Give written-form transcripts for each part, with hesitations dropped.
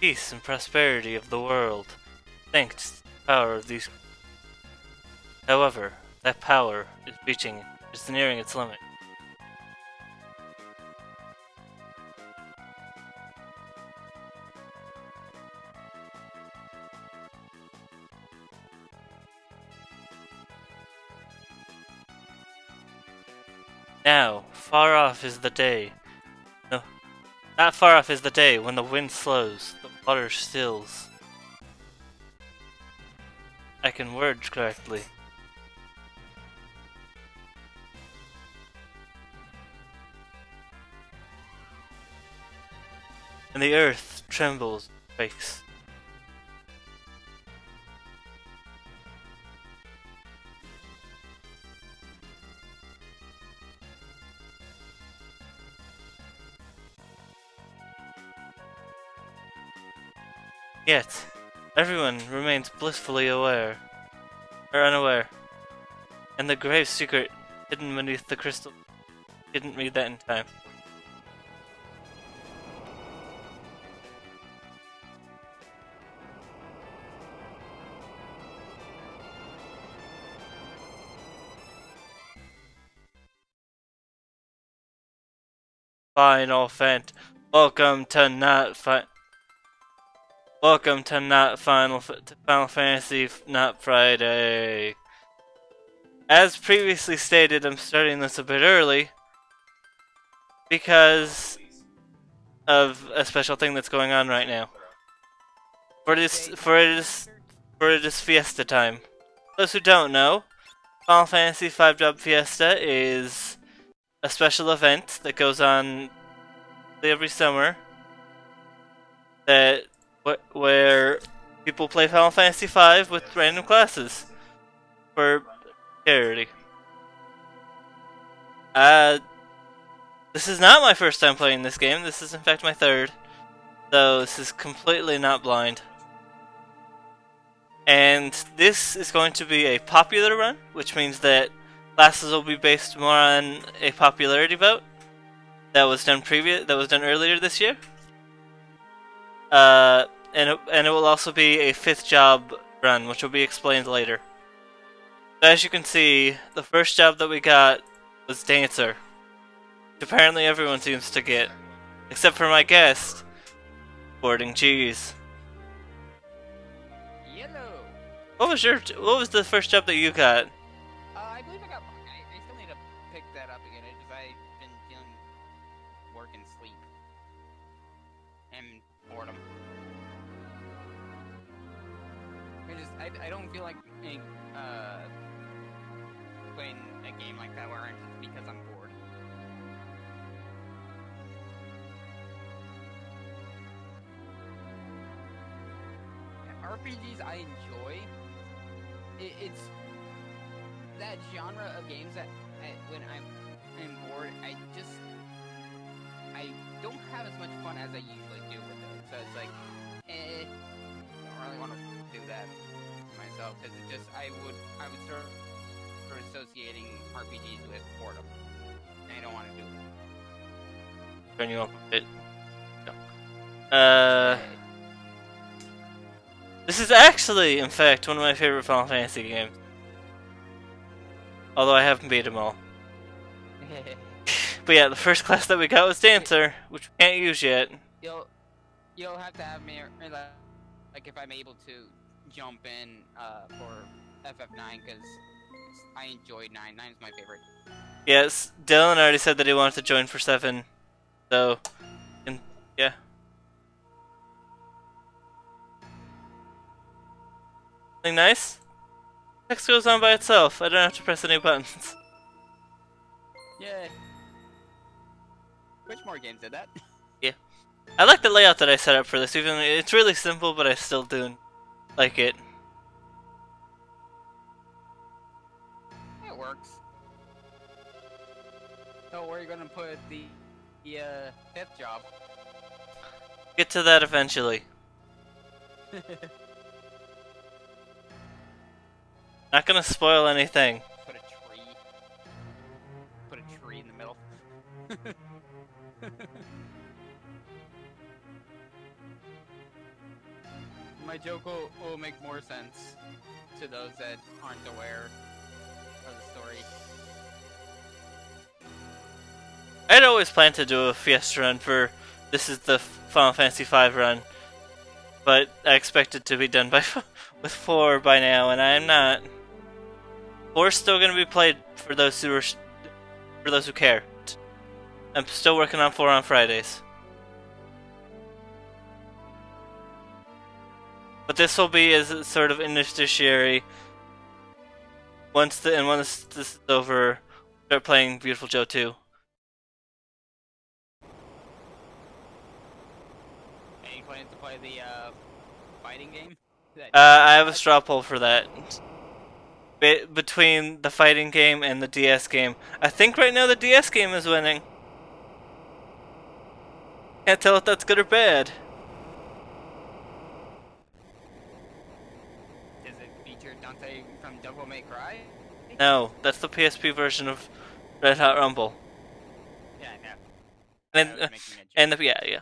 peace and prosperity of the world, thanks to the power of these. However, that power is nearing its limit. Now, far off is the day. No, not far off is the day when the wind slows, the water stills. I can word correctly. And the earth trembles, quakes. Yet, everyone remains blissfully unaware. And the grave secret hidden beneath the crystal didn't read that in time. Final Fant. Welcome to Final Fantasy Not Friday. As previously stated, I'm starting this a bit early because of a special thing that's going on right now. It is Fiesta time. Those who don't know, Final Fantasy 5 Job Fiesta is a special event that goes on every summer where people play Final Fantasy 5 with random classes for charity. This is not my first time playing this game. This is in fact my third, so this is completely not blind. And this is going to be a popular run, which means that classes will be based more on a popularity vote that was done earlier this year. And it will also be a 5th job run, which will be explained later. So as you can see, the first job that we got was Dancer, which apparently everyone seems to get, except for my guest, Boarding Cheese. Yellow. What was the first job that you got? I believe I got. I still need to pick that up again because I've been dealing work and sleep and boredom. I don't feel like playing a game like that where just because I'm bored. RPGs I enjoy. It's that genre of games that when I'm bored, I don't have as much fun as I usually do with it. So it's like, I don't really want to do that myself because I would start associating RPGs with boredom, and I don't want to do it. Turn you up a bit. No. This is actually, in fact, one of my favorite Final Fantasy games. Although I haven't beat them all. But yeah, the first class that we got was Dancer, which we can't use yet. You'll have to have me, like if I'm able to jump in for FF9, because I enjoyed 9. 9 is my favorite. Yes, Dylan already said that he wanted to join for 7. So, yeah. Something nice? Text goes on by itself. I don't have to press any buttons. Yay. Which more games did that? Yeah. I like the layout that I set up for this, even though it's really simple, but I still do like it. It works. So where are you gonna put the 5th job? Get to that eventually. Not gonna spoil anything. Put a tree. Put a tree in the middle. my joke will make more sense to those that aren't aware of the story. I'd always planned to do a Fiesta run for this is the Final Fantasy V run, but I expected to be done by with 4 by now, and I am not. 4's still going to be played for those who care. I'm still working on 4 on Fridays. But this will be as a sort of interstitiary. Once this is over, start playing Beautiful Joe 2. Any plans to play the fighting game? I have a straw poll for that. Between the fighting game and the DS game. I think right now the DS game is winning. Can't tell if that's good or bad. Does it feature Dante from Devil May Cry? No, that's the PSP version of Red Hot Rumble. Yeah, no. And I was making a joke. yeah.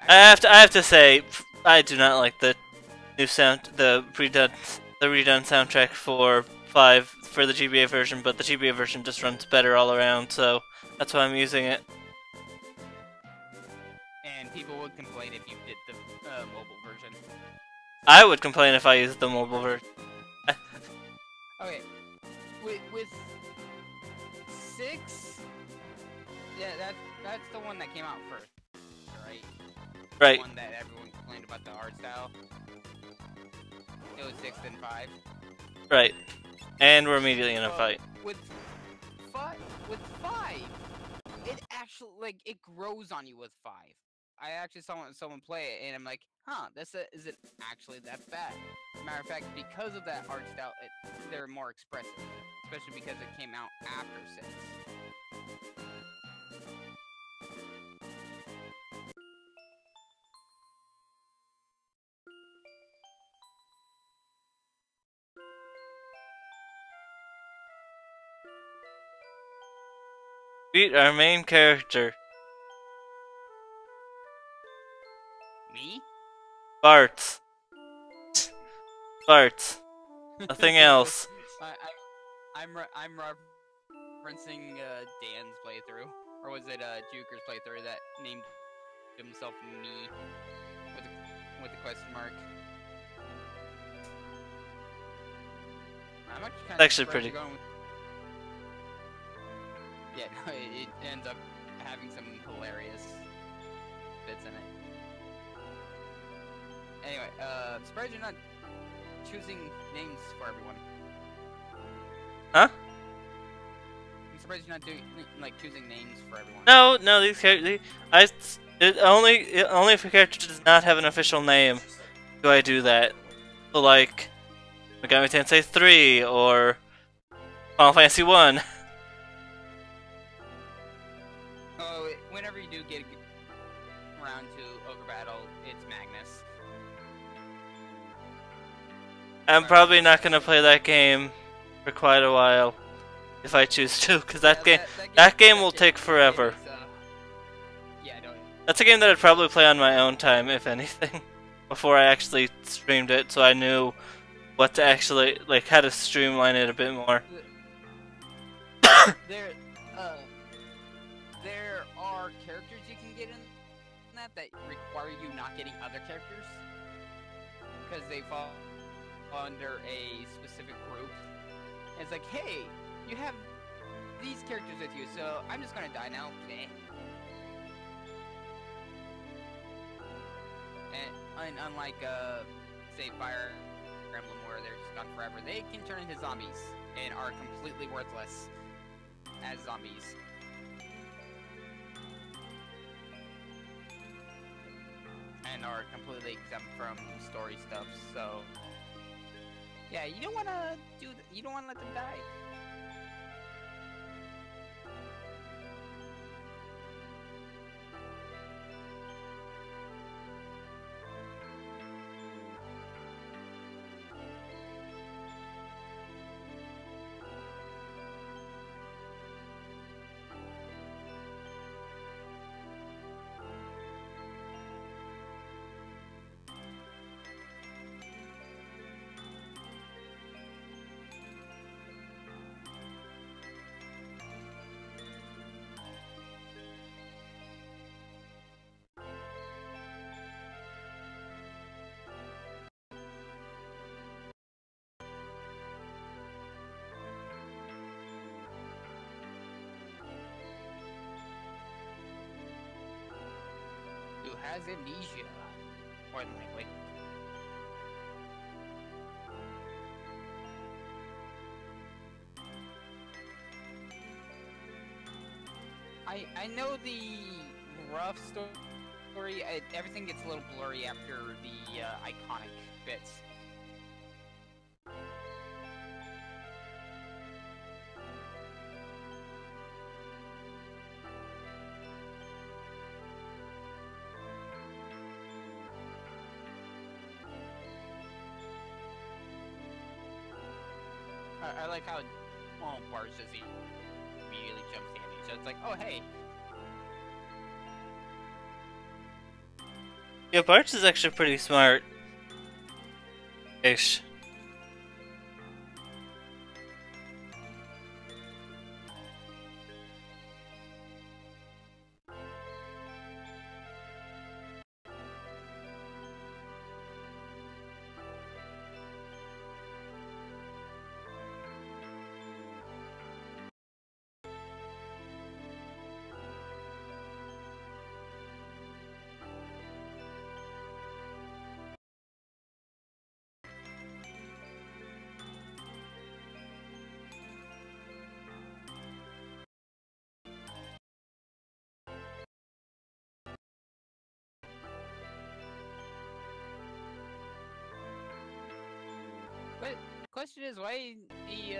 I have to say, I do not like the new the redone soundtrack for 5 for the GBA version, but the GBA version just runs better all around, so that's why I'm using it. And people would complain if you did the mobile version. I would complain if I used the mobile version. Okay, with 6, yeah, that's the one that came out first, right? Right. The one that everyone complained about the art style. It was 6 then 5. Right. And we're immediately in a fight. With 5, it actually it grows on you with 5. I actually saw someone play it, and I'm like, huh, is it actually that bad? Matter of fact, because of that art style, they're more expressive, especially because it came out after 6. Beat our main character. Me? Farts. Farts. Nothing else. I'm referencing Dan's playthrough, or was it Juker's playthrough that named himself Me with a question mark? I'm actually It's actually pretty. Yeah, no, it ends up having some hilarious bits in it. Anyway, I'm surprised you're not choosing names for everyone. Huh? I'm surprised you're not doing choosing names for everyone. No, these characters. Only if a character does not have an official name do I do that. So like Megami Tensei 3 or Final Fantasy 1. Oh, whenever you do get around to Ogre Battle, it's Magnus. I'm probably not gonna play that game for quite a while if I choose to, because that game will take forever. Yeah, no. That's a game that I'd probably play on my own time, if anything, before I actually streamed it, so I knew what to actually how to streamline it a bit more. There are characters you can get in that require you not getting other characters because they fall under a specific group. And it's like, hey, you have these characters with you, so I'm just gonna die now. Meh. And unlike say Fire Emblem where they're just gone forever, they can turn into zombies and are completely worthless as zombies. And are completely exempt from story stuff, so yeah, you don't wanna you don't wanna let them die. has amnesia. More than likely. I know the rough story. Everything gets a little blurry after the iconic bits. I like how Bars just immediately jumps in. So it's like, oh hey. Yeah, Bartz is actually pretty smart. Ish. But the question is, why the you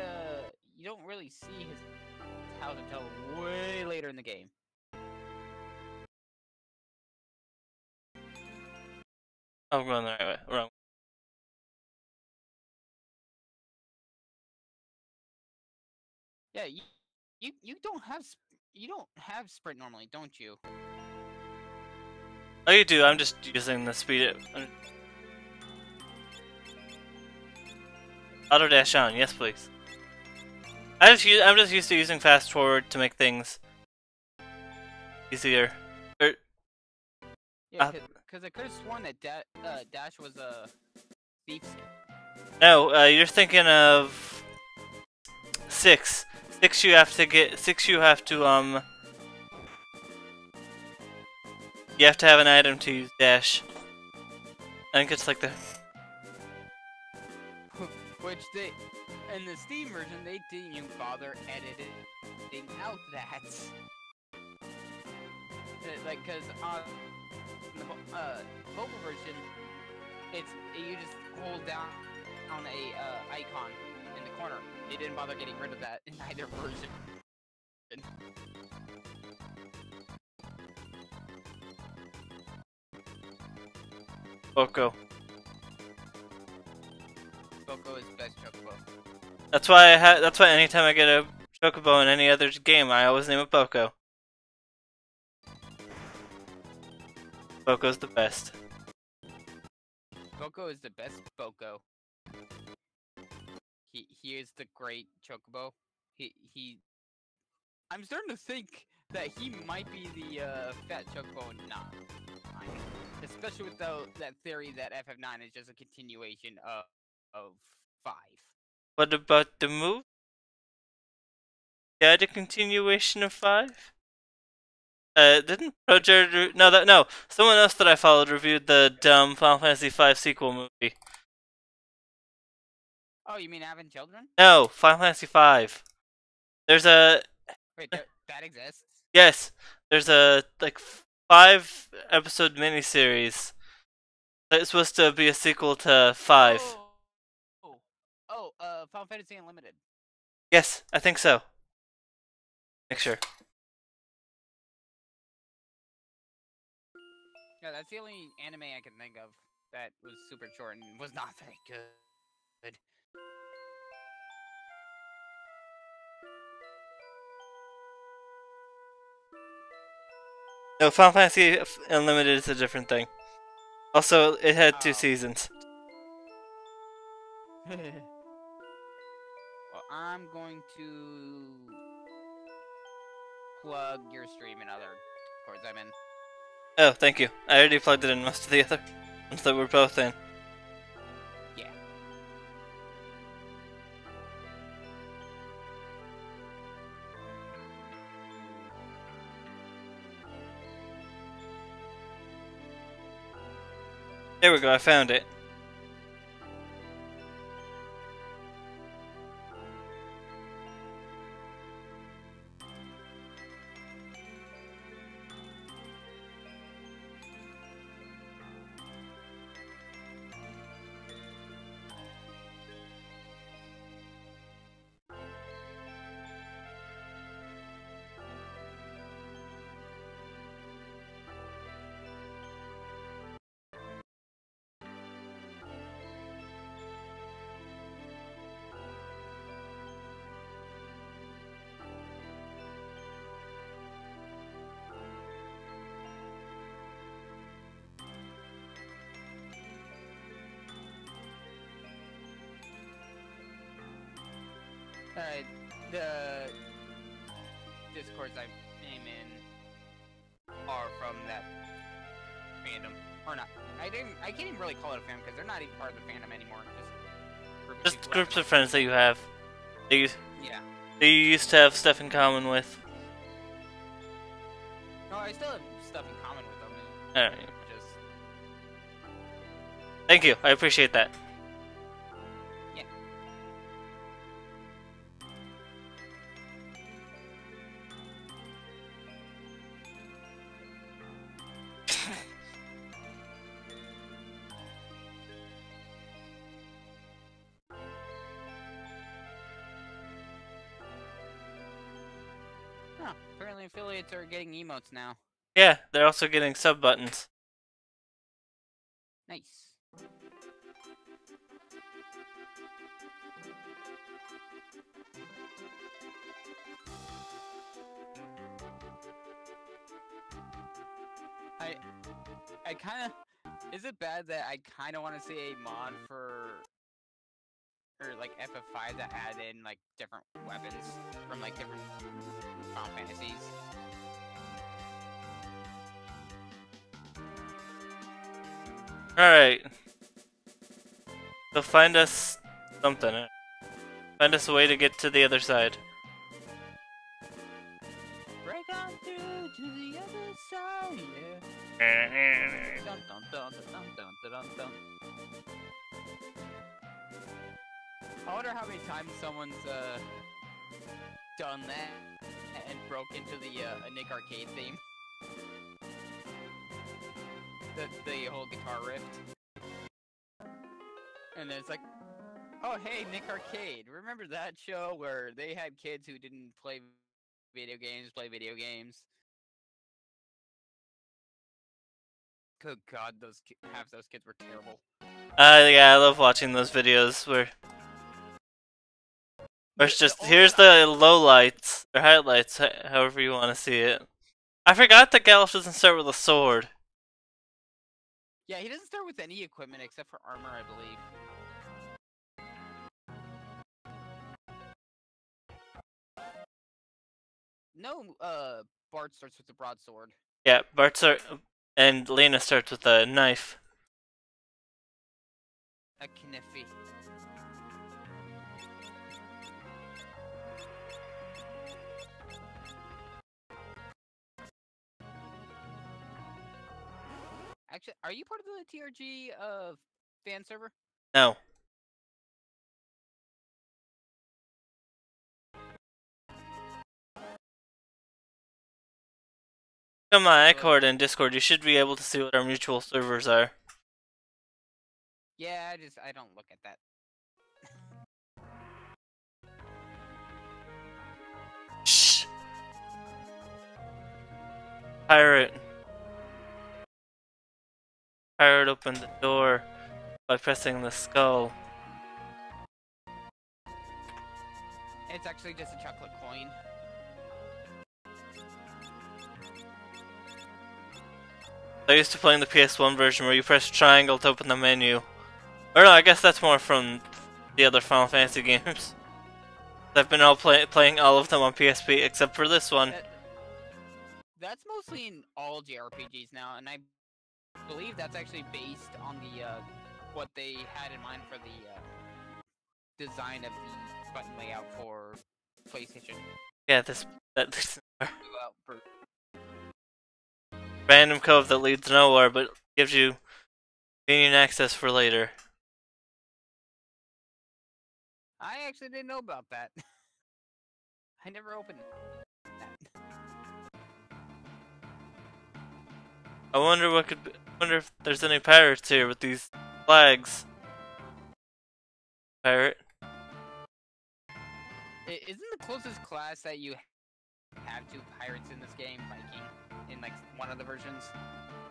don't really see his house until way later in the game. Oh, I'm going the right way. Wrong. Yeah, you don't have you don't have sprint normally, don't you? Oh, you do. I'm just using the speed. Auto dash on, yes, please. I'm just used to using fast forward to make things easier. Yeah, because I could have sworn that Dash was a thief. No, you're thinking of 6. 6 you have to get. 6 you have to You have to have an item to use dash. I think it's like the. Which they, in the Steam version, they didn't even bother editing out that. Like, cause on the mobile version, you just hold down on a icon in the corner. They didn't bother getting rid of that in either version. Boko. Boko is best Chocobo. That's why that's why anytime I get a Chocobo in any other game, I always name it Boko. Boko's the best. Boko is the best Boko. He is the great Chocobo. I'm starting to think that he might be the fat Chocobo in 9. Especially with that theory that FF9 is just a continuation of 5. What about the move? Yeah, the continuation of 5? Didn't Roger no, someone else that I followed reviewed the dumb Final Fantasy V sequel movie. Oh, you mean Having Children? No, Final Fantasy V. There's a Wait, that exists? yes, there's a like 5-episode miniseries that's supposed to be a sequel to 5. Final Fantasy Unlimited. Yes, I think so. Make sure. Yeah, that's the only anime I can think of that was super short and was not very good. No, Final Fantasy Unlimited is a different thing. Also, it had 2 seasons. Well, I'm going to plug your stream in other cords I'm in. Oh, thank you. I already plugged it in most of the other ones that we're both in. Yeah. There we go, I found it. The Discords I'm in are from that fandom, or not. I can't even really call it a fandom because they're not even part of the fandom anymore. Just groups of friends that you have. That you used to have stuff in common with. No, I still have stuff in common with them. Alright. Thank you, I appreciate that. Yeah. Huh, apparently affiliates are getting emotes now. Yeah, they're also getting sub buttons. Nice. I kind of... Is it bad that I kind of want to see a mod for... Or, like, FF5 that add in, like, different weapons from, like, different Final Fantasies? Alright. So find us something. Find us a way to get to the other side. Break on through to the other side, yeah. Dun, dun, dun, dun, dun, dun, dun. I wonder how many times someone's done that and broke into the Nick Arcade theme. The whole guitar riff. And then it's like, oh hey, Nick Arcade. Remember that show where they had kids who didn't play video games? Good God, half those kids were terrible. Yeah, I love watching those videos where it's just, here's the lowlights, or highlights, however you want to see it. I forgot that Galuf doesn't start with a sword. Yeah, he doesn't start with any equipment except for armor, I believe. No, Bart starts with the broadsword. Yeah, and Lena starts with a knife. A kniffy. Actually, are you part of the TRG fan server? No. Come on, Icord and Discord, you should be able to see what our mutual servers are. Yeah, I don't look at that. Shh. Pirate opened the door by pressing the skull. It's actually just a chocolate coin. I used to playing the PS1 version where you press triangle to open the menu. Or no, I guess that's more from the other Final Fantasy games. I've been playing all of them on PSP except for this one. That's mostly in all JRPGs now, and I believe that's actually based on the what they had in mind for the design of the button layout for PlayStation. Yeah, this random code that leads nowhere but gives you Gaining access for later. I actually didn't know about that. I never opened that. I wonder what could be, wonder if there's any pirates here with these flags. Pirate. Isn't the closest class that you have to pirates in this game Viking in like one of the versions?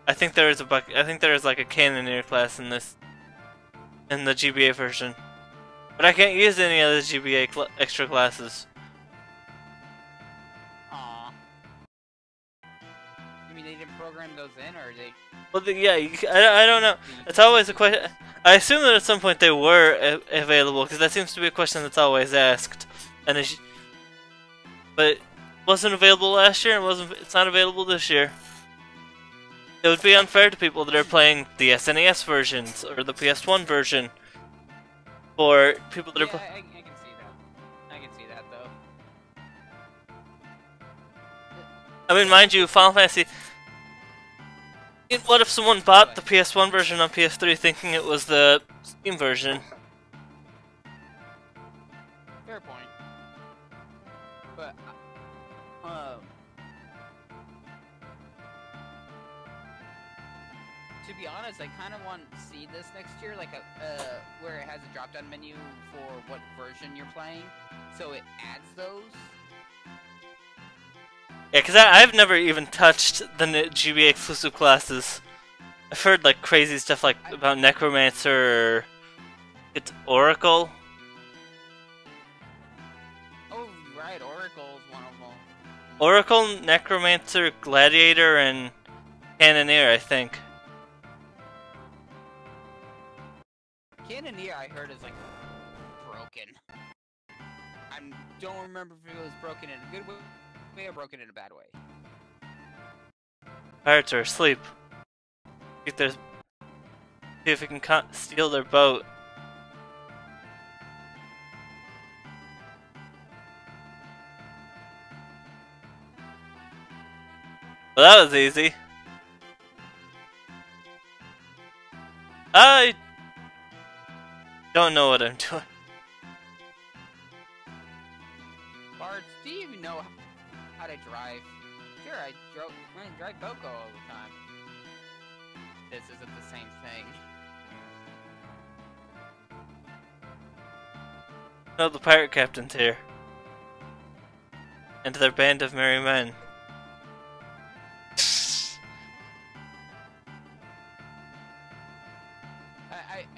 I think there is I think there is like a cannoneer class in this, in the GBA version, but I can't use any of the GBA extra classes. Aww. You mean they didn't program those in, or they? Well, yeah, I don't know. It's always a question. I assume that at some point they were available, because that seems to be a question that's always asked. And but it wasn't available last year, and it's not available this year. It would be unfair to people that are playing the SNES versions or the PS1 version. For people that I are. can see that. I can see that though. I mean, mind you, Final Fantasy. What if someone bought the PS1 version on PS3 thinking it was the Steam version? Fair point. But to be honest, I kind of want to see this next year, like where it has a drop-down menu for what version you're playing, so it adds those. Yeah, because I've never even touched the GBA exclusive classes. I've heard like crazy stuff like about Necromancer or it's Oracle. Oh right, Oracle's one of them. Oracle, Necromancer, Gladiator, and Cannoneer, I think. Cannoneer, I heard, is like broken. I don't remember if it was broken in a good way or broken in a bad way. Pirates are asleep. See if we can steal their boat. Well, that was easy. I don't know what I'm doing. Bart, do you even know how to drive? Sure, I drive Boko all the time. This isn't the same thing. No, the pirate captain's here. And their band of merry men.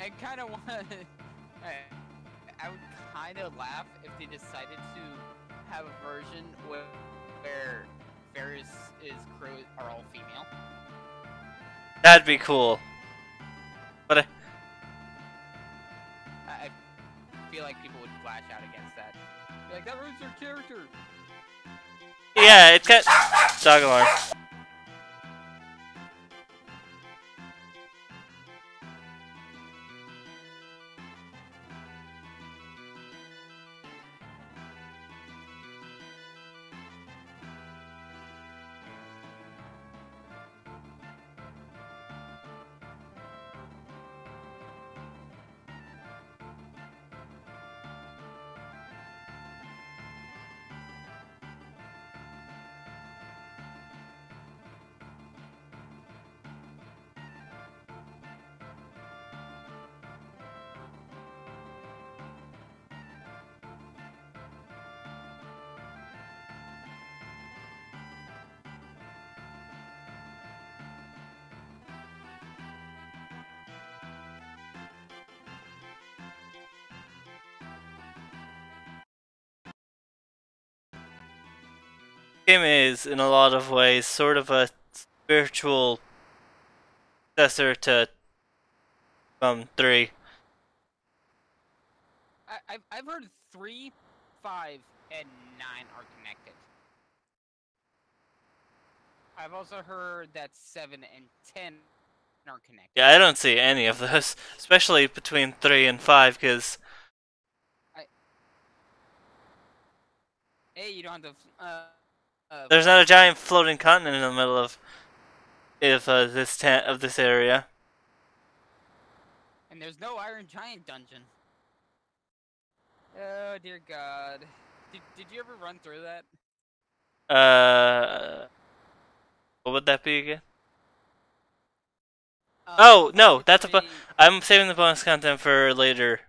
I kind of want to... I would kind of laugh if they decided to have a version where Ferris' crew are all female. That'd be cool. But I feel like people would flash out against that. Be like, that ruins their character! yeah, it's got dog alarm. Game is, in a lot of ways, sort of a spiritual successor to 3. I've heard 3, 5, and 9 are connected. I've also heard that 7 and 10 are connected. Yeah, I don't see any of those, especially between 3 and 5, because... Hey, you don't have to... there's not a giant floating continent in the middle of this area. And there's no Iron Giant dungeon. Oh dear God. Did you ever run through that? What would that be again? Well, Oh no, that's basically... I'm saving the bonus content for later.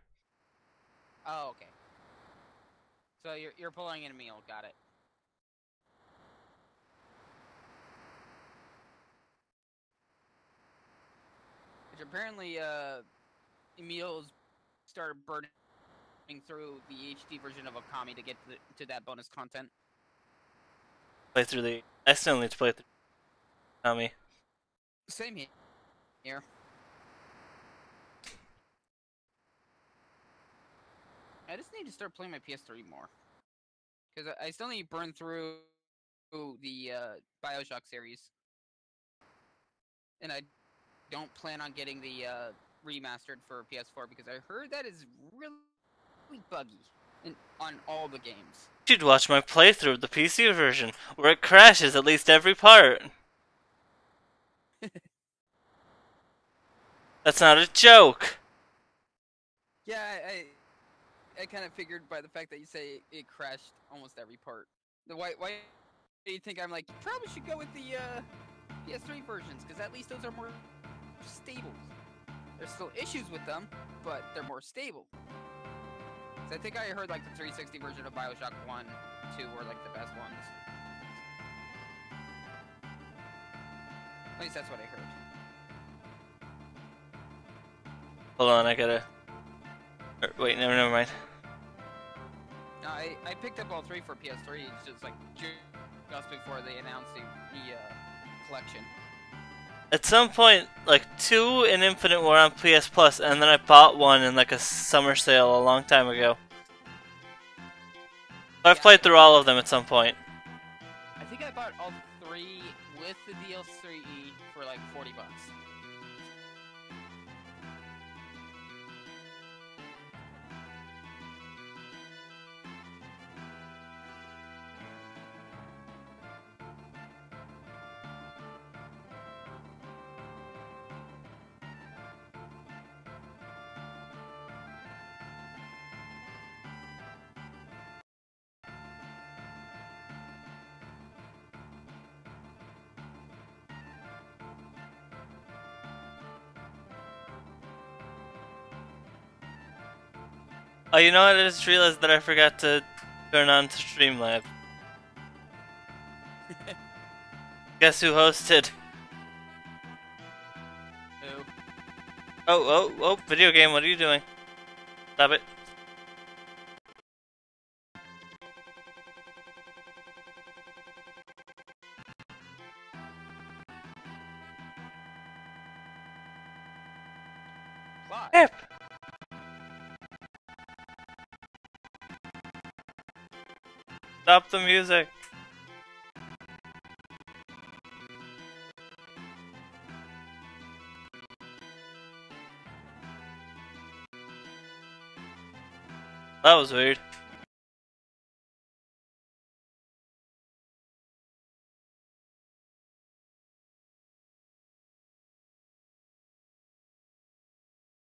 Oh, okay. So you're pulling in Emil, got it. Which apparently, Emil's started burning through the HD version of Okami to get to that bonus content. Play through the. I still need to play through Tommy. Same here. I just need to start playing my PS3 more. Because I still need to burn through the Bioshock series. And I don't plan on getting the remastered for PS4 because I heard that is really buggy on all the games. You should watch my playthrough of the PC version, where it crashes at least every part. That's not a joke. Yeah, I kind of figured by the fact that you say it crashed almost every part. Why do you think I'm like, you probably should go with the PS3 versions, because at least those are more stable. There's still issues with them, but they're more stable. So I think I heard like the 360 version of Bioshock 1, 2 were like the best ones. At least that's what I heard. Hold on, I gotta. Wait, never mind. No, I picked up all three for PS3. It's just like just before they announced the collection. At some point, like 2 and Infinite were on PS Plus, and then I bought one in like a summer sale a long time ago. So I've played through all of them at some point. I think I bought all three with the DLC for like $40. Oh, you know what? I just realized that I forgot to turn on to Streamlab. Guess who hosted? Who? Oh, video game, what are you doing? Stop it. Yep. Stop the music. That was weird.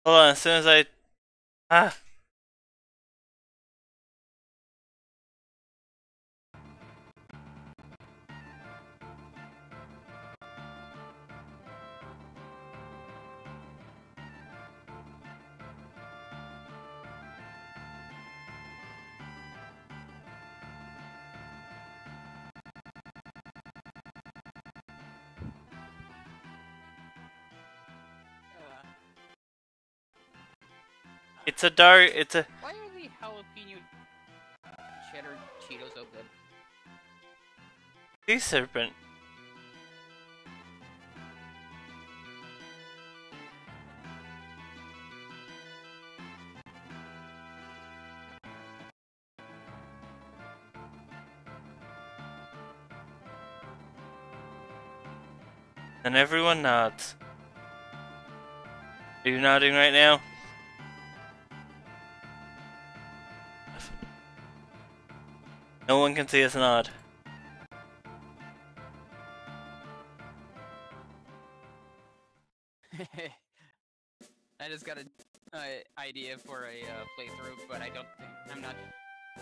Hold on, as soon as I... Ah. It's a dark... It's a... Why are the jalapeno cheddar Cheetos so good? Sea serpent. And everyone nods. Are you nodding right now? No one can see us nod. I just got an idea for a playthrough, but I'm not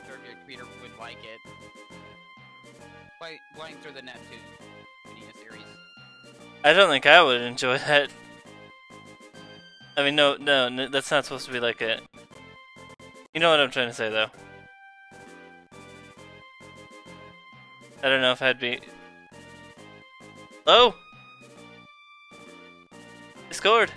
sure if your computer would like it. Playing through the Neptunia series. I don't think I would enjoy that. I mean, no, that's not supposed to be like it. You know what I'm trying to say, though. I don't know if I'd be... Oh! He scored!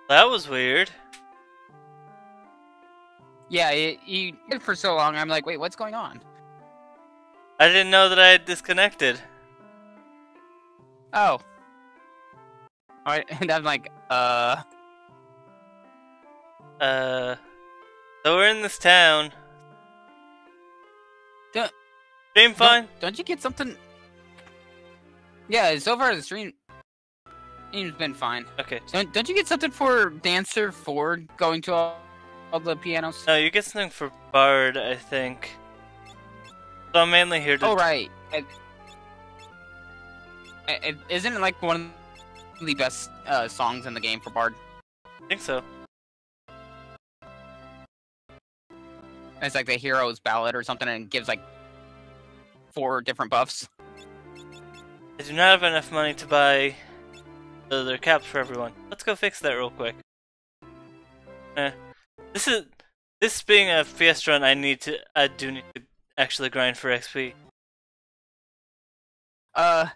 That was weird. Yeah, you did for so long. I'm like, wait, what's going on? I didn't know that I had disconnected. Oh. Alright, and I'm like, So we're in this town. Stream fine? Don't you get something? Yeah, so far the stream's been fine. Okay. Don't you get something for Dancer 4 going to all the pianos? No, you get something for Bard, I think. So I'm mainly here to... Oh, right. Isn't it like one of the best songs in the game for Bard? I think so. It's like the hero's ballad or something, and it gives like 4 different buffs. I do not have enough money to buy the other caps for everyone. Let's go fix that real quick. This being a Fiesta run, I do need to actually grind for XP. You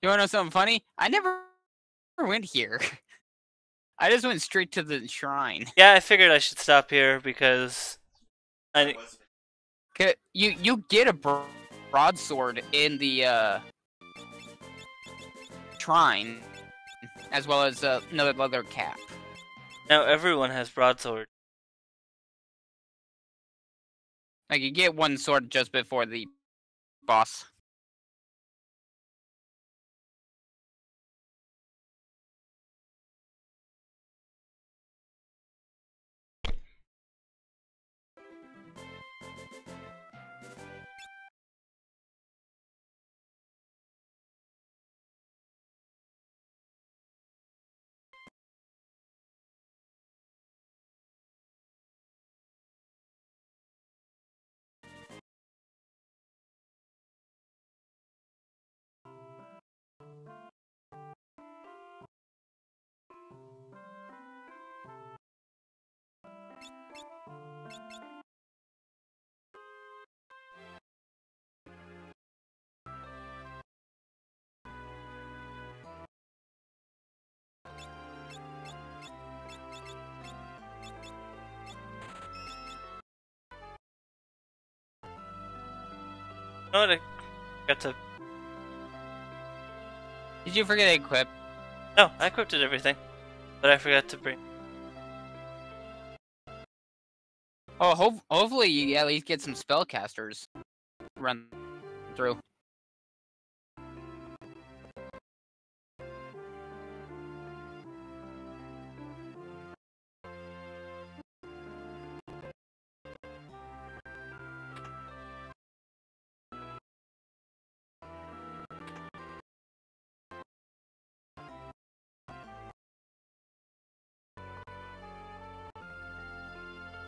wanna know something funny? I never went here. I just went straight to the shrine. Yeah, I figured I should stop here because You get a broadsword in the shrine, as well as another leather cap. now everyone has broadsword. Like, you get one sword just before the boss. You know what? I got to. Did you forget to equip? No, I equipped everything, but I forgot to bring. Oh, hopefully you at least get some spellcasters run through.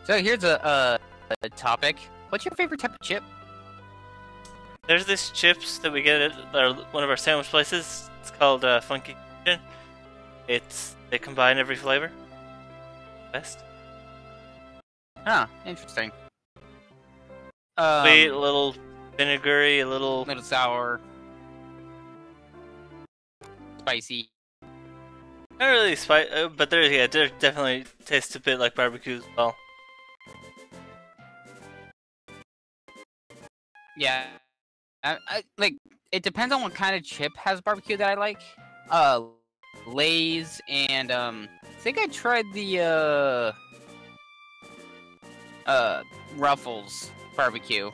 So here's a topic. What's your favorite type of chip? There's this chips that we get at one of our sandwich places. It's called Funky Kitchen. They combine every flavor. Best. Huh, interesting. Sweet, a little vinegary, a little sour, spicy. not really spicy, but there definitely tastes a bit like barbecue as well. Yeah, I like. It depends on what kind of chip has barbecue that I like. Lay's and I think I tried the Ruffles barbecue.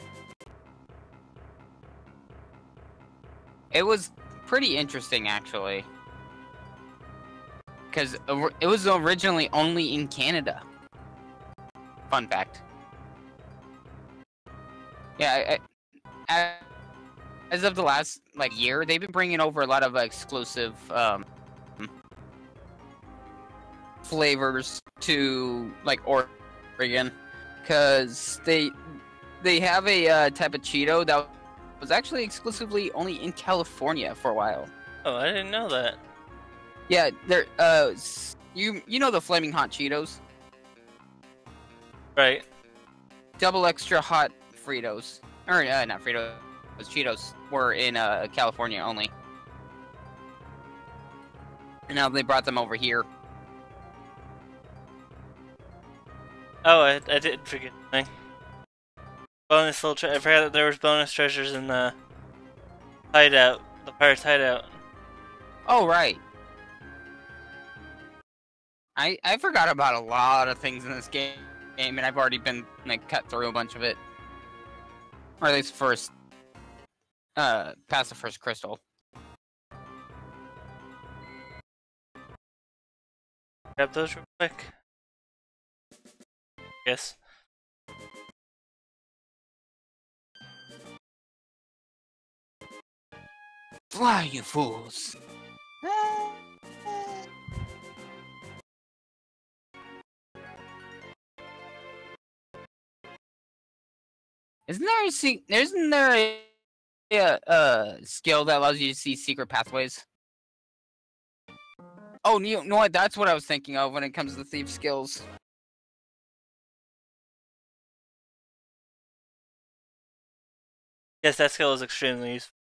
It was pretty interesting, actually, because it was originally only in Canada. Fun fact. Yeah, as of the last year, they've been bringing over a lot of exclusive flavors to Oregon, because they have a type of Cheeto that was actually exclusively only in California for a while. Oh, I didn't know that. Yeah, they're you know the flaming hot Cheetos, right? Double extra hot Fritos, or not Fritos, Cheetos were in California only, and now they brought them over here. Oh, I didn't forget the thing. Bonus little I forgot that there was bonus treasures in the hideout, the pirate's hideout. Oh, right. I forgot about a lot of things in this game, and I've already been cut through a bunch of it, or at least past the first crystal. Grab those real quick. Yes. Fly, you fools! Isn't there a skill that allows you to see secret pathways? Oh, you know what? That's what I was thinking of when it comes to thief skills. Yes, that skill is extremely useful.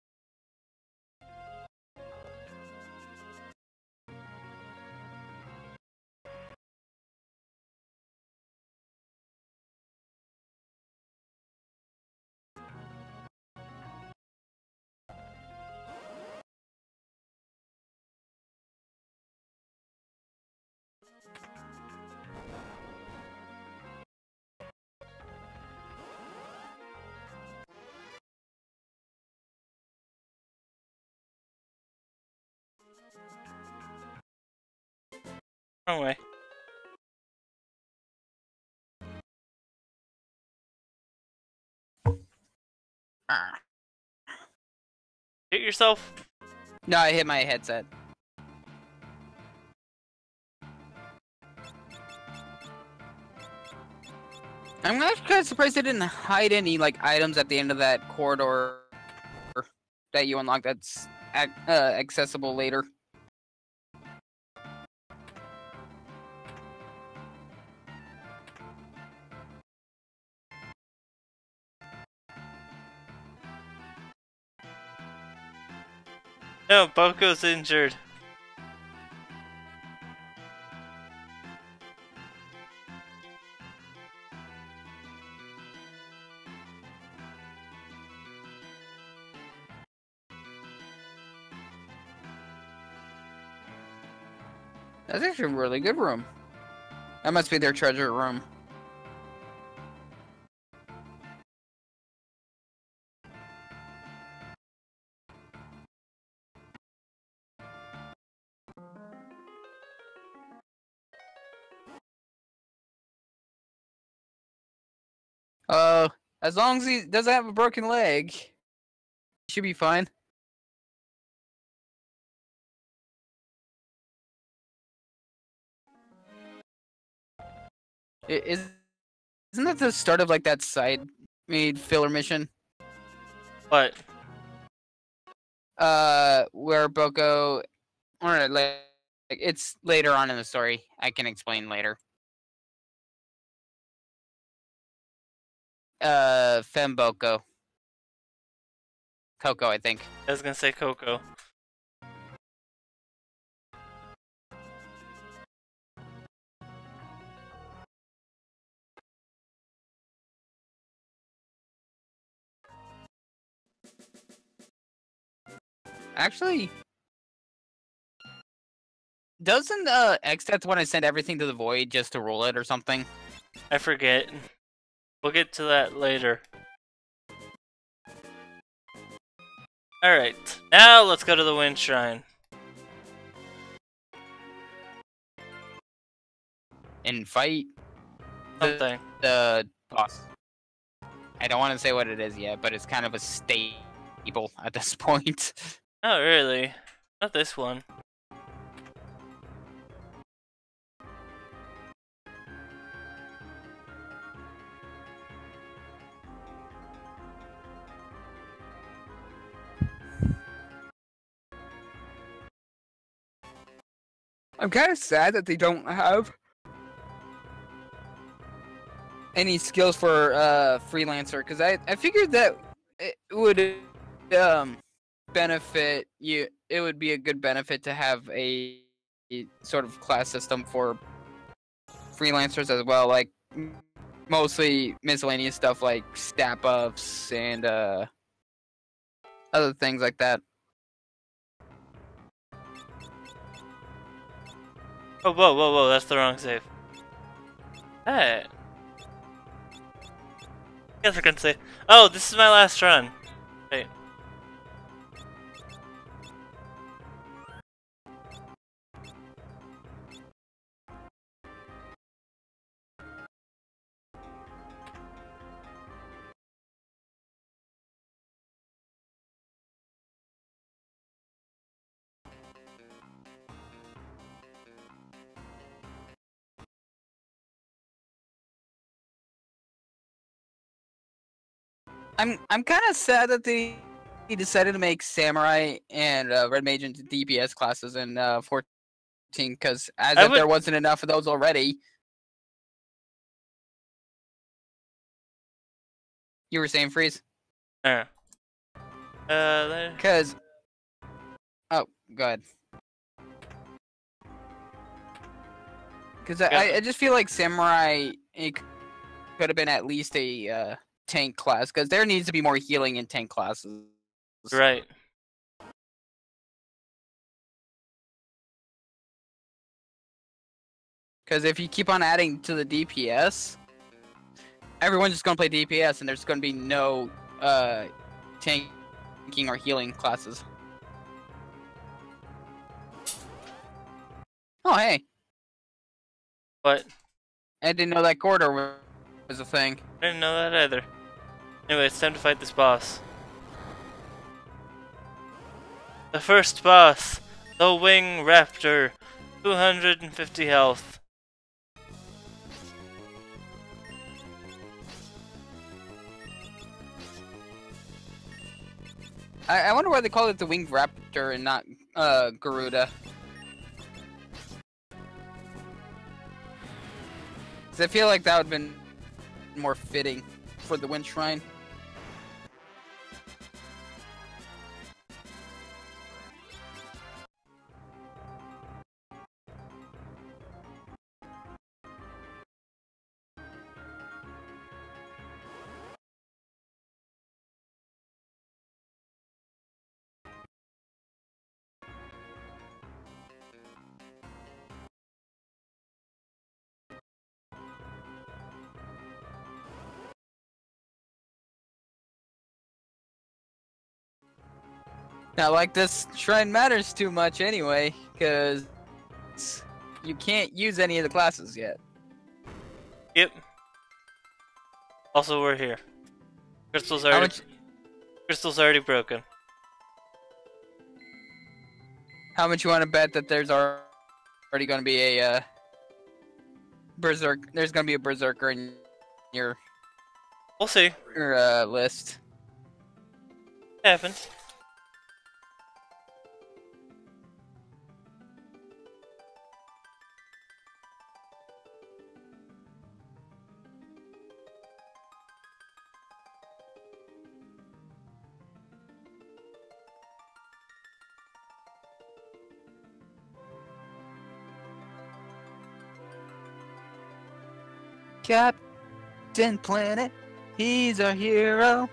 Wrong way. Hit yourself? No, I hit my headset. I'm actually kind of surprised they didn't hide any items at the end of that corridor that you unlock that's accessible later. No, Boko's injured. That's actually a really good room. That must be their treasure room. As long as he doesn't have a broken leg, he should be fine. Is Isn't that the start of like that side made filler mission? What? Where Boko, or like it's later on in the story. I can explain later. Femboko. Coco, I think. I was gonna say Coco. Actually, doesn't Xdeath want to send everything to the void just to roll it or something? I forget. We'll get to that later. Alright, now let's go to the Wind Shrine. And fight Something. the boss. I don't want to say what it is yet, but it's kind of a staple at this point. Oh, really? Not this one. I'm kind of sad that they don't have any skills for freelancer, because I figured that it would benefit you. It would be a good benefit to have a sort of class system for freelancers as well, like mostly miscellaneous stuff like stat buffs and other things like that. Oh, whoa, whoa, whoa, that's the wrong save. Hey. Guess I can say. Oh, this is my last run. Wait. I'm kind of sad that they decided to make Samurai and Red Mage into DPS classes in 14, because as if there wasn't enough of those already. You were saying, Freeze? Because... Oh, go ahead. Because I just feel like Samurai it could have been at least a tank class, because there needs to be more healing in tank classes. Right. Because if you keep on adding to the DPS, everyone's just going to play DPS, and there's going to be no tanking or healing classes. Oh, hey. What? I didn't know that corridor was a thing. I didn't know that either. Anyway, it's time to fight this boss. The first boss, the Wing Raptor, 250 health. I wonder why they call it the Winged Raptor and not Garuda. Because I feel like that would have been more fitting for the Wind Shrine. Not like this shrine matters too much anyway, because you can't use any of the classes yet. Yep. Also, we're here. Crystal's already broken. How much you want to bet that there's already going to be a berserk? There's going to be a berserker in your We'll see. list. Happens. Captain Planet, he's our hero.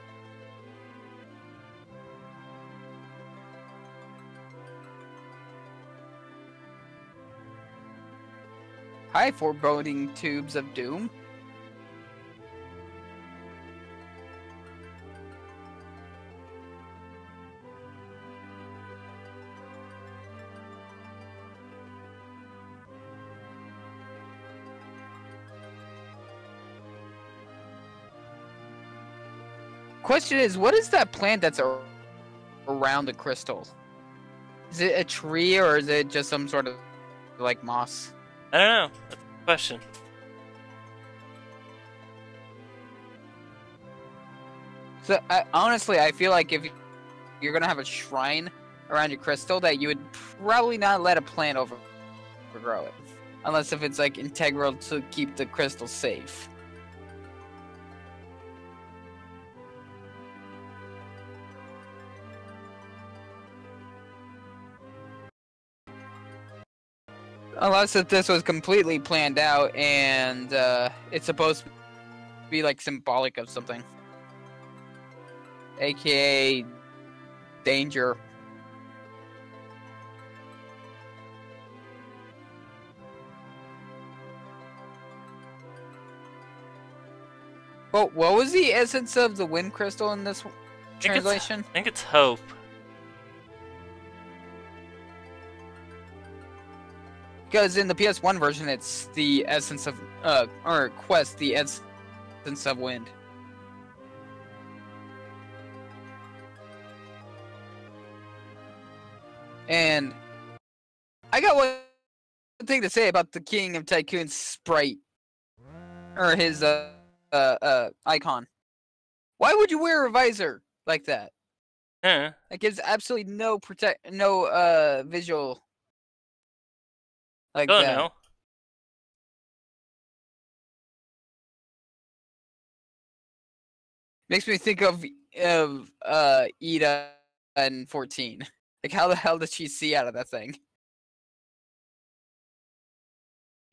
Hi, foreboding tubes of doom. Question is, what is that plant that's around the crystal? Is it a tree or is it just some sort of like moss? I don't know. That's a question. So honestly, I feel like if you're gonna have a shrine around your crystal, that you would probably not let a plant overgrow it, unless if it's like integral to keep the crystal safe. Unless if this was completely planned out and it's supposed to be like symbolic of something. AKA danger. Well, what was the essence of the wind crystal in this translation? I think it's hope. Because in the PS1 version, it's the essence of, or quest, the essence of wind. And I got one thing to say about the King of Tycoon's sprite, or his icon. Why would you wear a visor like that? Huh. That gives absolutely no visual like Don't that. know. Makes me think of Ida and 14. Like, how the hell did she see out of that thing?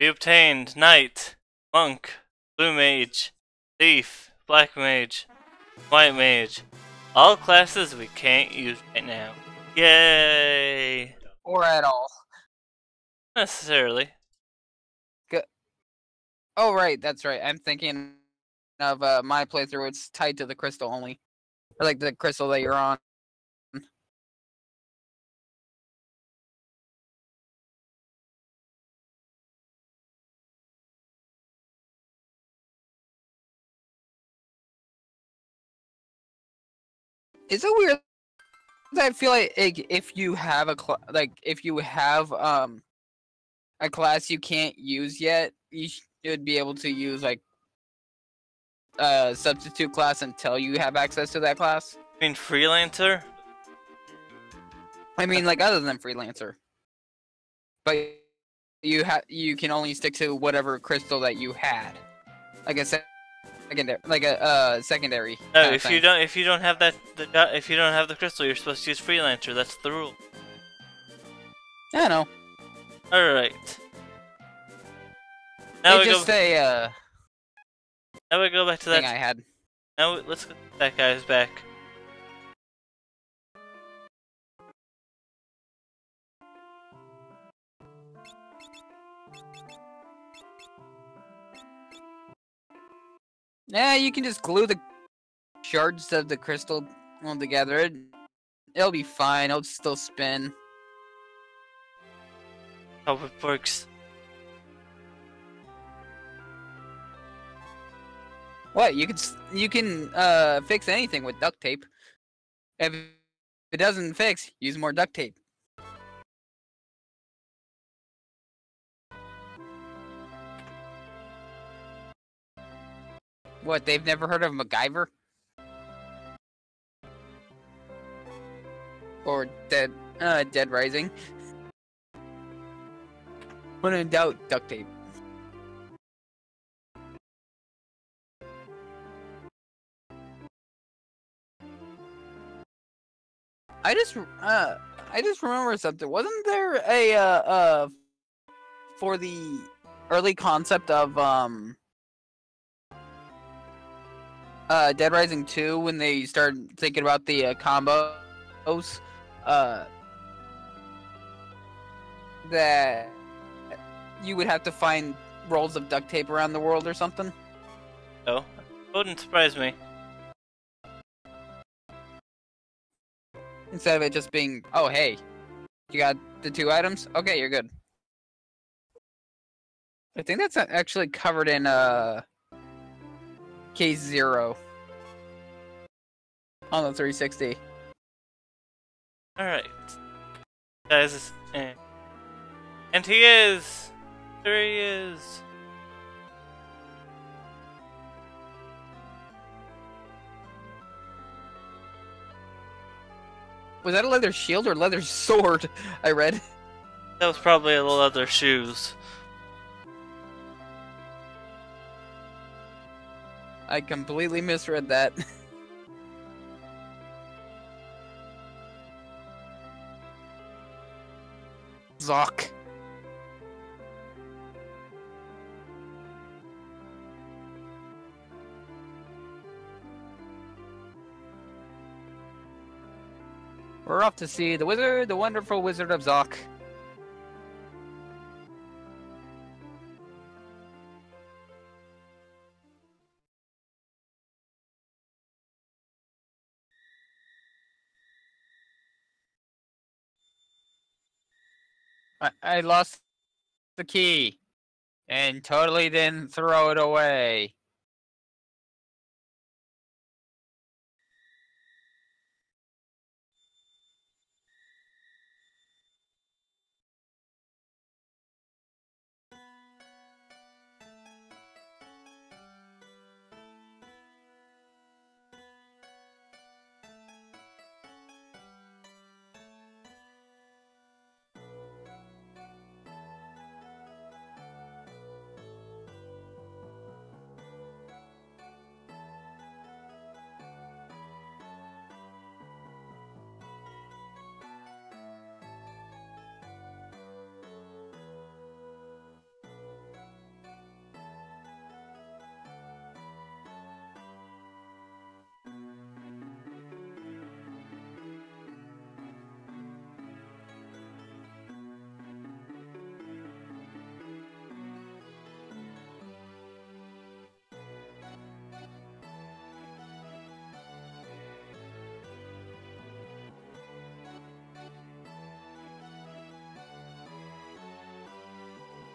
We obtained Knight, Monk, Blue Mage, Thief, Black Mage, White Mage. All classes we can't use right now. Yay! Or at all. Not necessarily. Oh, right, that's right. I'm thinking of my playthrough. It's tied to the crystal only. Or like the crystal that you're on. Is it weird that I feel like if you have a a class you can't use yet, you should be able to use like a substitute class until you have access to that class? I mean, Freelancer? I mean, like, other than Freelancer. But you can only stick to whatever crystal that you had. Like a secondary, secondary. No, kinda if thing. you don't have if you don't have the crystal, you're supposed to use Freelancer. That's the rule. I know. Alright. Now we just go. Now we go back to thing that. I had. Now let's get that guy's back. Yeah, you can just glue the shards of the crystal all together. It'll be fine. It'll still spin. How it works. What? You can fix anything with duct tape. If it doesn't fix, use more duct tape. What, they've never heard of MacGyver? Or Dead Rising? When in doubt, duct tape. I just remember something. Wasn't there a for the early concept of Dead Rising 2 when they started thinking about the combos that you would have to find rolls of duct tape around the world or something? Oh, wouldn't surprise me. Instead of it just being, oh hey, you got the 2 items? Okay, you're good. I think that's actually covered in Case Zero on the 360. Alright. Guys, and he is! There he is! Was that a leather shield or leather sword? I read. That was probably a leather shoes. I completely misread that. Zoc. We're off to see the wizard, the wonderful Wizard of Zoc. I lost the key and totally didn't throw it away.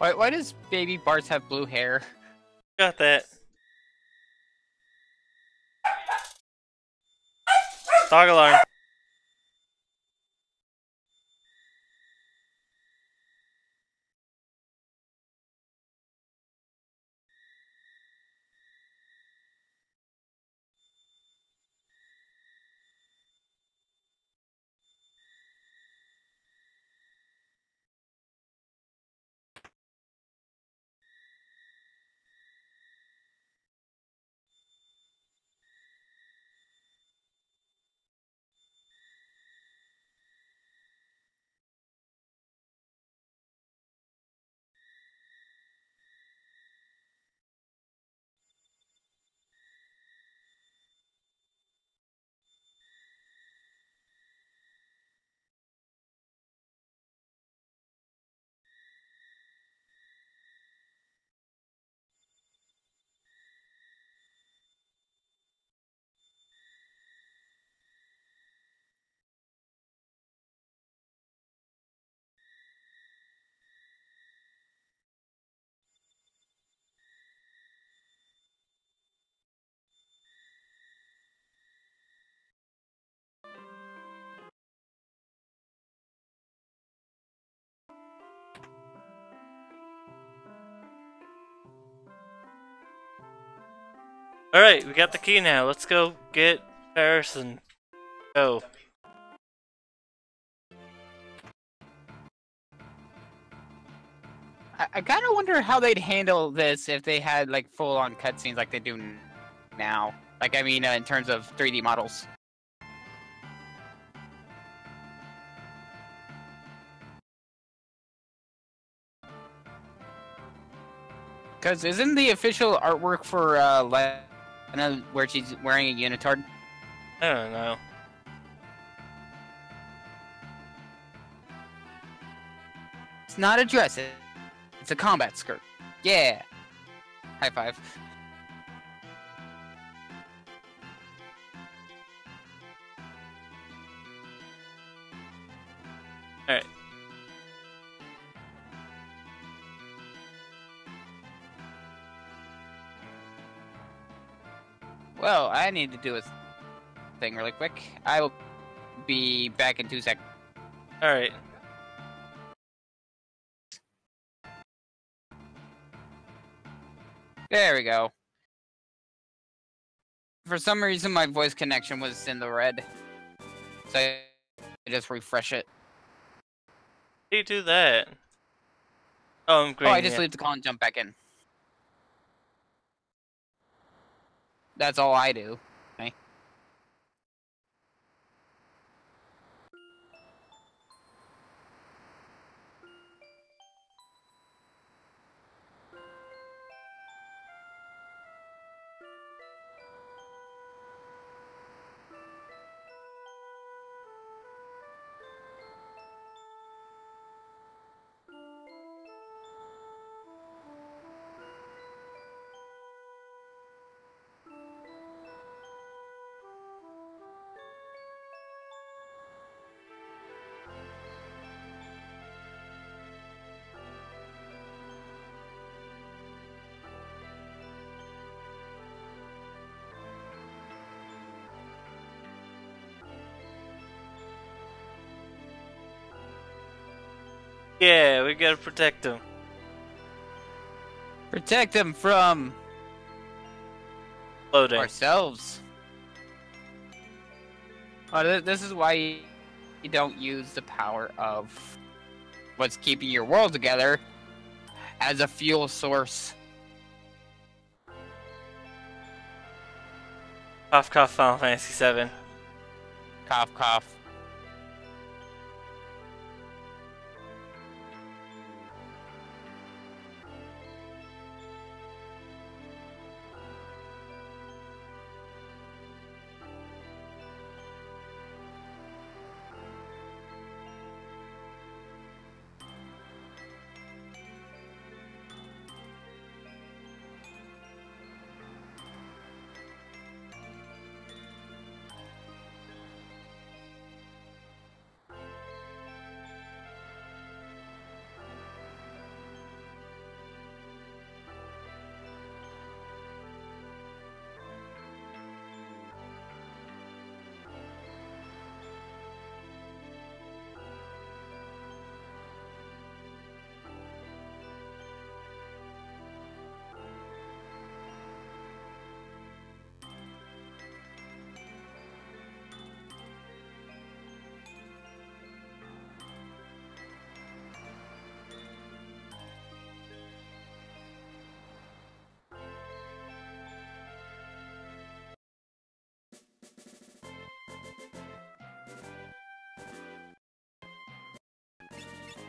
Why does baby Bart have blue hair? Got that. Dog alarm. Alright, we got the key now. Let's go get Paris and go. I kind of wonder how they'd handle this if they had like full-on cutscenes like they do now. Like, I mean, in terms of 3D models. Because isn't the official artwork for Lena where she's wearing a unitard? I don't know. It's not a dress. It's a combat skirt. Yeah. High five. Alright. Well, I need to do a thing really quick. I will be back in 2 seconds. Alright. There we go. For some reason, my voice connection was in the red. So I just refresh it. How do you do that? Oh, I'm green. Oh, I just yeah. leave the call and jump back in. That's all I do. Okay. Yeah, we gotta protect him. Protect them from Loading. ourselves. Oh, this is why you don't use the power of what's keeping your world together as a fuel source. Cough, cough, Final Fantasy 7. Cough, cough.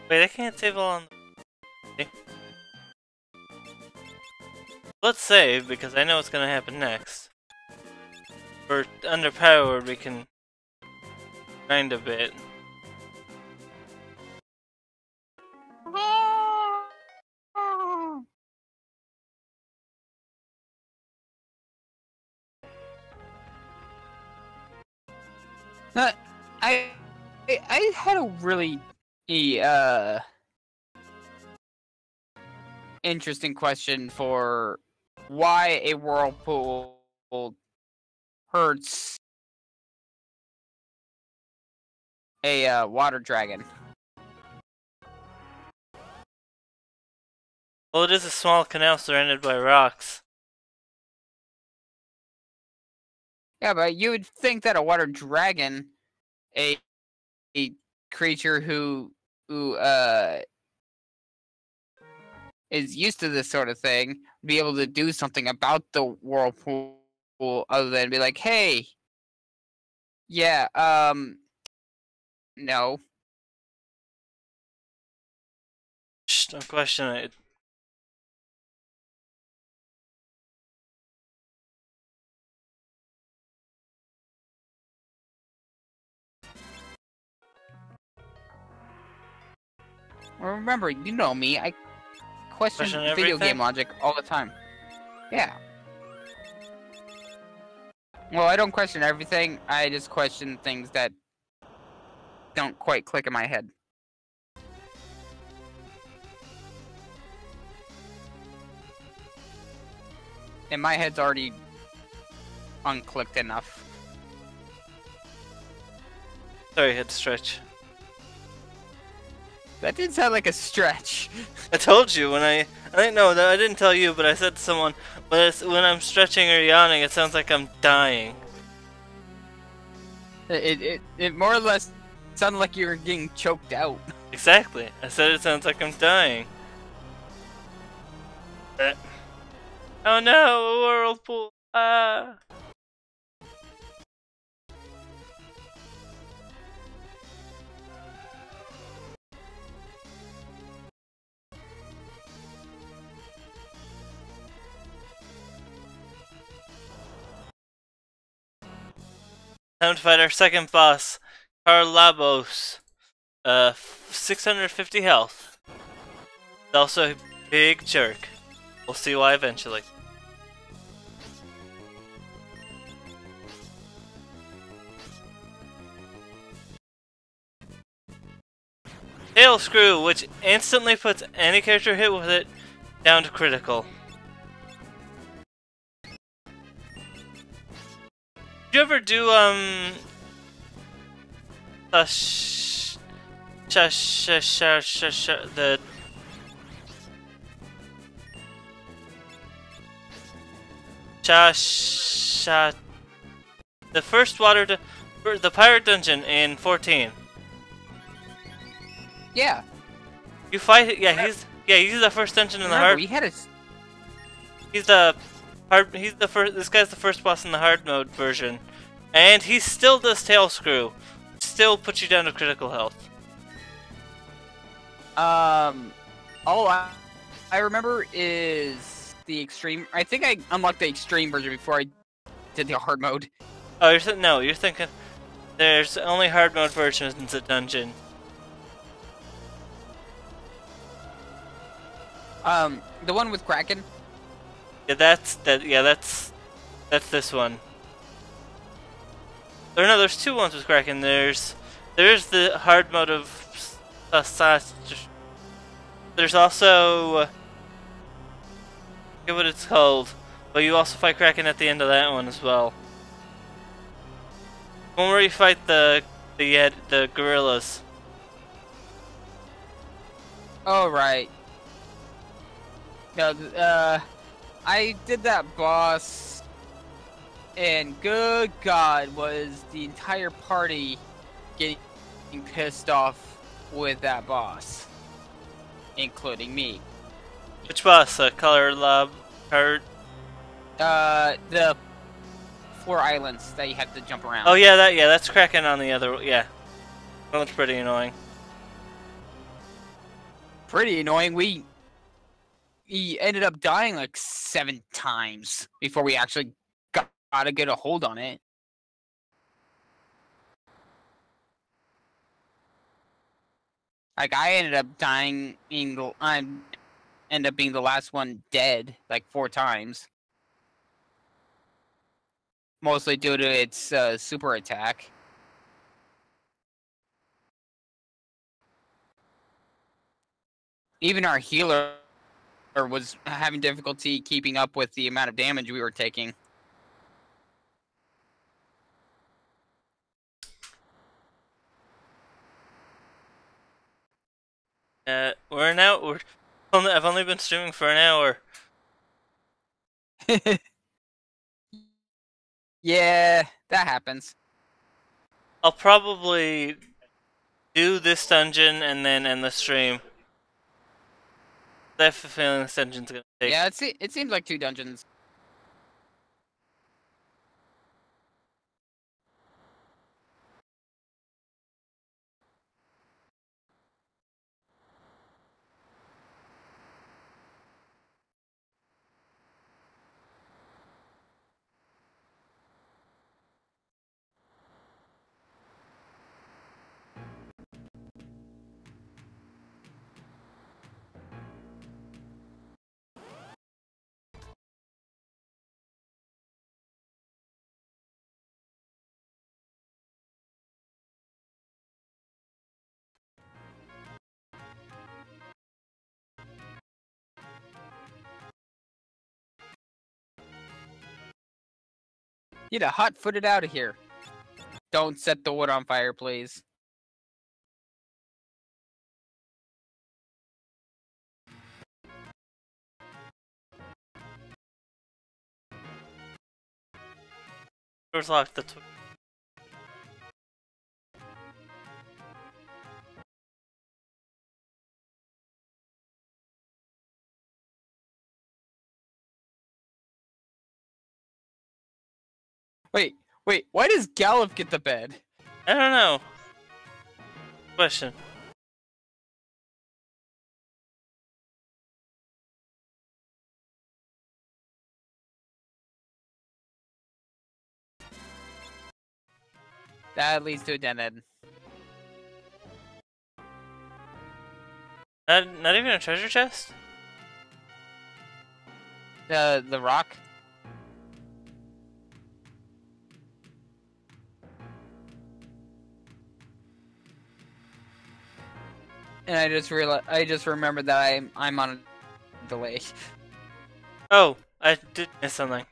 Wait, I can't save all on the... Let's save, because I know what's gonna happen next. We're underpowered, we can grind a bit. I had a really interesting question for why a whirlpool hurts a water dragon. Well, it is a small canal surrounded by rocks. Yeah, but you would think that a water dragon, a, a creature who is used to this sort of thing, would be able to do something about the whirlpool other than be like, hey, yeah, no. Shh, don't question it. Well, remember, you know me, I question Question video everything? game logic all the time. Yeah. Well, I don't question everything, I just question things that don't quite click in my head. And my head's already unclicked enough. Sorry, I had to stretch. That did sound like a stretch. I told you when I didn't know that I didn't tell you, but I said to someone when I'm stretching or yawning, it sounds like I'm dying. It more or less sounded like you were getting choked out. Exactly. I said it sounds like I'm dying. Oh no, a whirlpool! Ah. Time to fight our second boss, Karlabos. 650 health. He's also a big jerk. We'll see why eventually. Tail Screw, which instantly puts any character hit with it down to critical. Did you ever do the the first the pirate dungeon in 14? Yeah. You fight it. Yeah, he's the first dungeon in the hard. We had a. He's the hard. He's the first. This guy's the first boss in the hard mode version, and he still does tail screw. Still puts you down to critical health. All I remember is the extreme. I think I unlocked the extreme version before I did the hard mode. Oh, you're thinking. There's only hard mode versions of dungeon. The one with Kraken. Yeah, that's this one. Or no, there's two ones with Kraken. There's the hard mode of there's also I forget what it's called, but you also fight Kraken at the end of that one as well. One where you fight the gorillas. Oh right. No, I did that boss, and good God, was the entire party getting pissed off with that boss, including me. Which boss? Color Lab Card? The 4 islands that you have to jump around. Oh yeah, that's Kraken on the other. Yeah, that looks pretty annoying. Pretty annoying. We ended up dying like 7 times before we actually got to get a hold on it. Like I ended up dying. I ended up being the last one dead like 4 times. Mostly due to its super attack. Even our healer was having difficulty keeping up with the amount of damage we were taking. I've only been streaming for an hour. Yeah, that happens. I'll probably do this dungeon and then end the stream. I have a feeling this dungeon's gonna take. Yeah, it seems like 2 dungeons. Get a hot-footed out of here. Don't set the wood on fire, please. Door's locked. That's Wait, why does Gallop get the bed? I don't know. Question. That leads to a dead end. Not even a treasure chest? The rock? And I just remembered that I'm on a delay. Oh, I did miss something.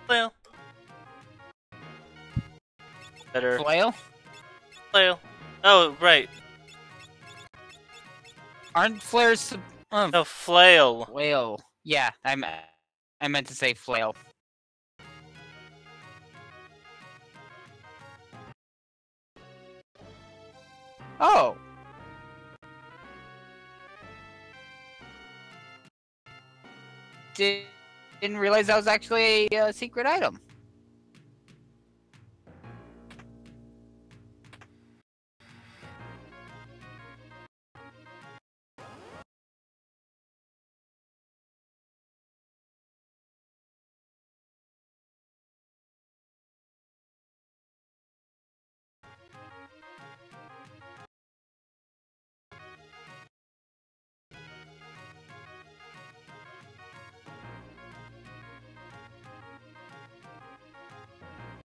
Flail. Better. Flail? Flail. Oh, right. Aren't flares No, flail. flail? Yeah, I meant to say flail. Oh. Didn't realize that was actually a secret item.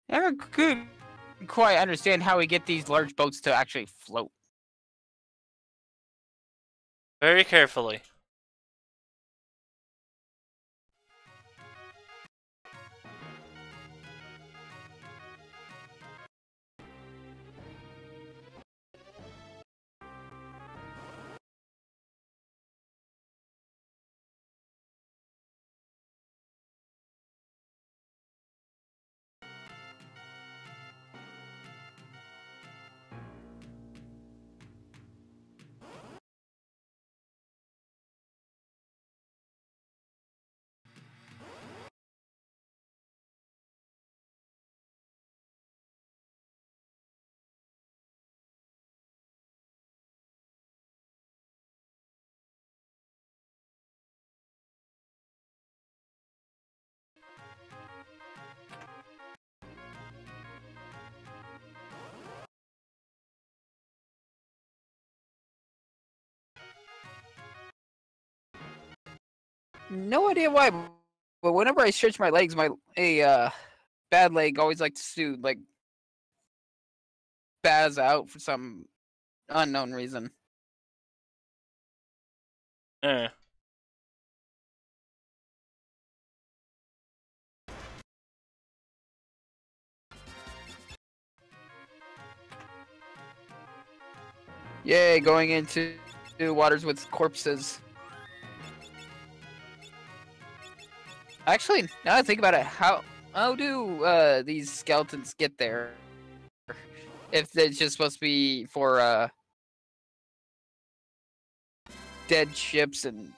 Never could quite understand how we get these large boats to actually float. Very carefully. no idea why, but whenever I stretch my legs, my bad leg always likes to like spaz out for some unknown reason. Eh. Yay, going into waters with corpses. Actually, now that I think about it, how do these skeletons get there? If it's just supposed to be for dead ships and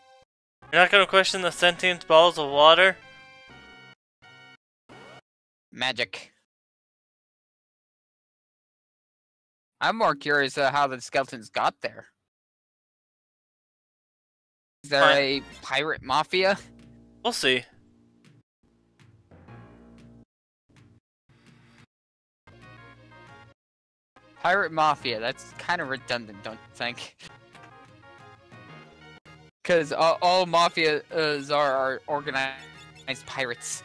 You're not gonna question the sentient balls of water? magic. I'm more curious how the skeletons got there. Is there Fine. a pirate mafia? We'll see. Pirate mafia, that's kind of redundant, don't you think? Because all mafias are organized pirates.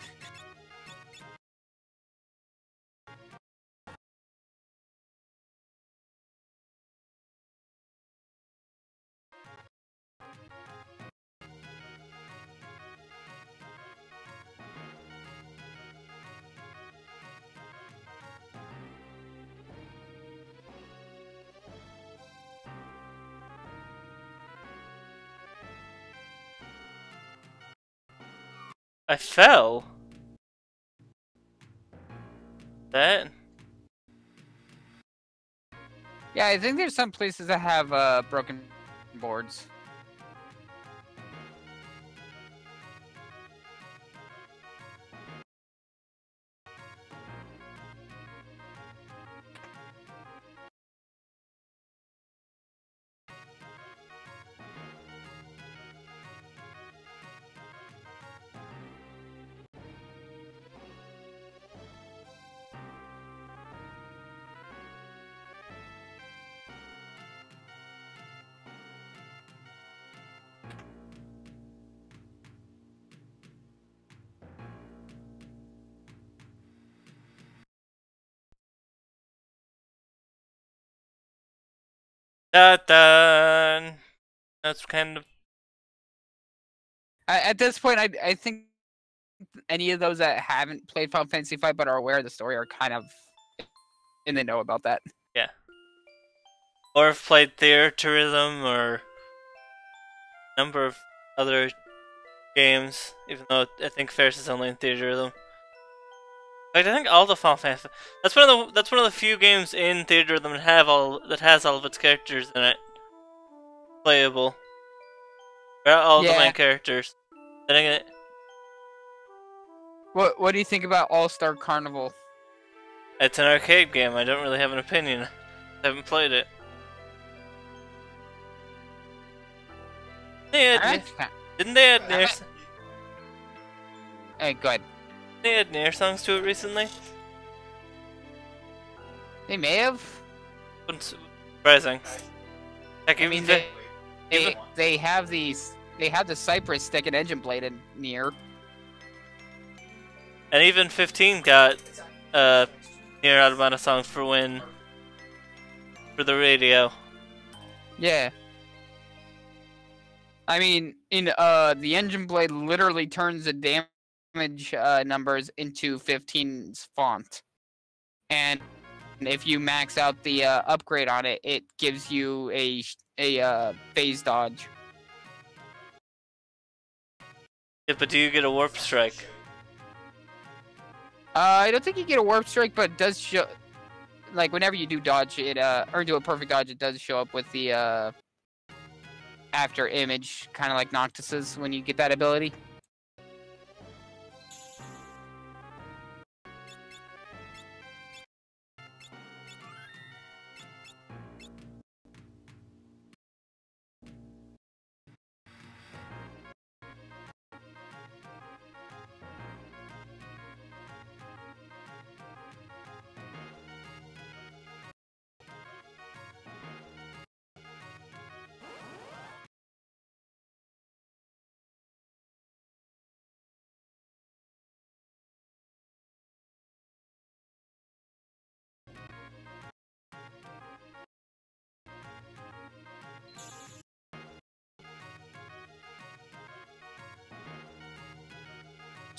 I fell? That? Yeah, I think there's some places that have broken boards. Dun. That's kind of. At this point, I think any of those that haven't played Final Fantasy V but are aware of the story are kind of in the know about that. Yeah. Or have played Theaterism or a number of other games, even though I think Ferris is only in Theaterism. Like, I think all the Final Fantasy. That's one of the few games in Theaterism that has all of its characters in it playable. All the main characters. I think it. What do you think about All Star Carnival? It's an arcade game. I don't really have an opinion. I haven't played it. Didn't they add Nier? Hey, go ahead. They add Nier songs to it recently. They may have. Wasn't surprising. Heck, I mean, they have these. They have the Cypress Stick and Engine Blade in Nier. And even 15 got Nier Automata songs for the radio. Yeah. I mean, in the Engine Blade literally turns the damage numbers into 15's font, and if you max out the upgrade on it, it gives you a phase dodge. Yeah, but do you get a warp strike? I don't think you get a warp strike, but it does show. Like whenever you do dodge it, or do a perfect dodge, it does show up with the after image, kind of like Noctis's when you get that ability.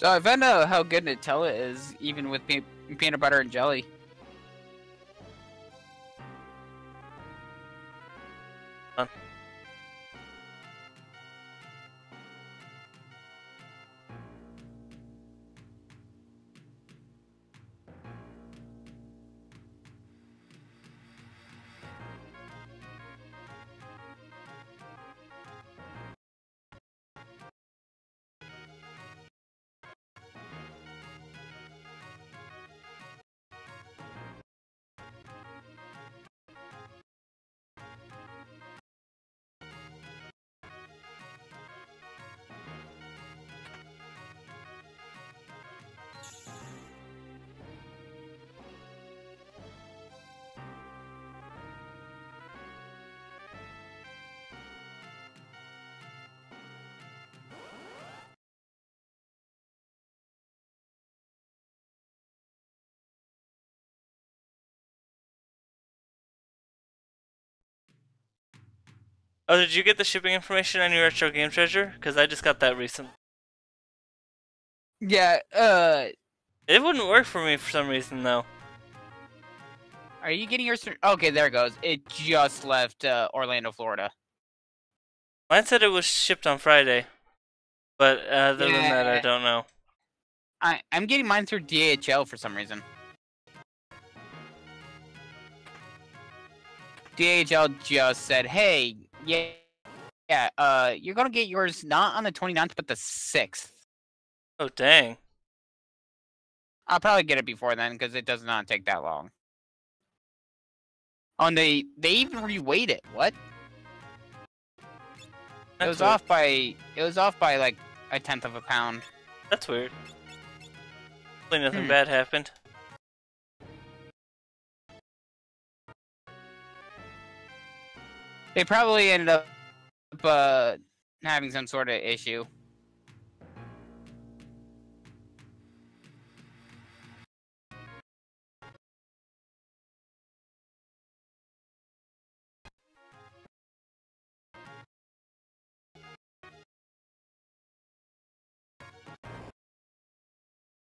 So I found out how good Nutella is, even with peanut butter and jelly. Fun. Oh, did you get the shipping information on your Retro Game Treasure? Because I just got that recently. Yeah, It wouldn't work for me for some reason, though. are you getting yours? Okay, there it goes. It just left Orlando, Florida. Mine said it was shipped on Friday. But other than that, I Yeah. don't know. I'm getting mine through DHL for some reason. DHL just said, hey, you're gonna get yours not on the 29th, but the 6th. Oh, dang. I'll probably get it before then, because it does not take that long. Oh, and they even reweight it. What? It was off by like a tenth of a pound. That's weird. Hopefully nothing bad happened. They probably ended up having some sort of issue.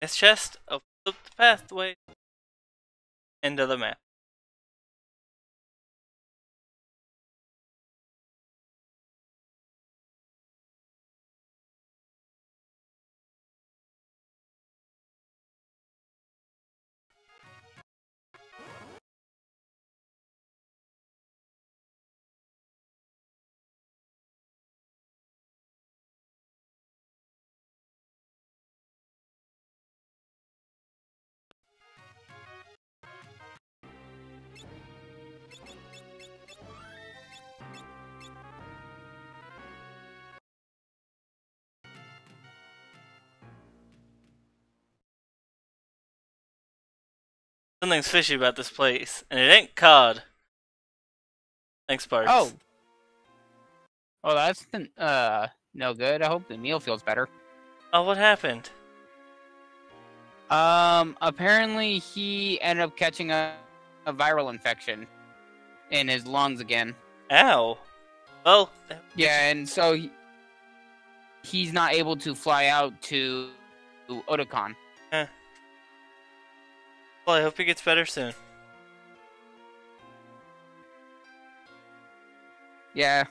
This chest opens up the pathway into the map. Something's fishy about this place, and it ain't cod. Thanks, Sparks. Oh. Oh, that's no good. I hope the meal feels better. Oh, what happened? Apparently he ended up catching a viral infection in his lungs again. Ow. Well, Yeah, and so he's not able to fly out to Otakon. well, I hope he gets better soon. Yeah.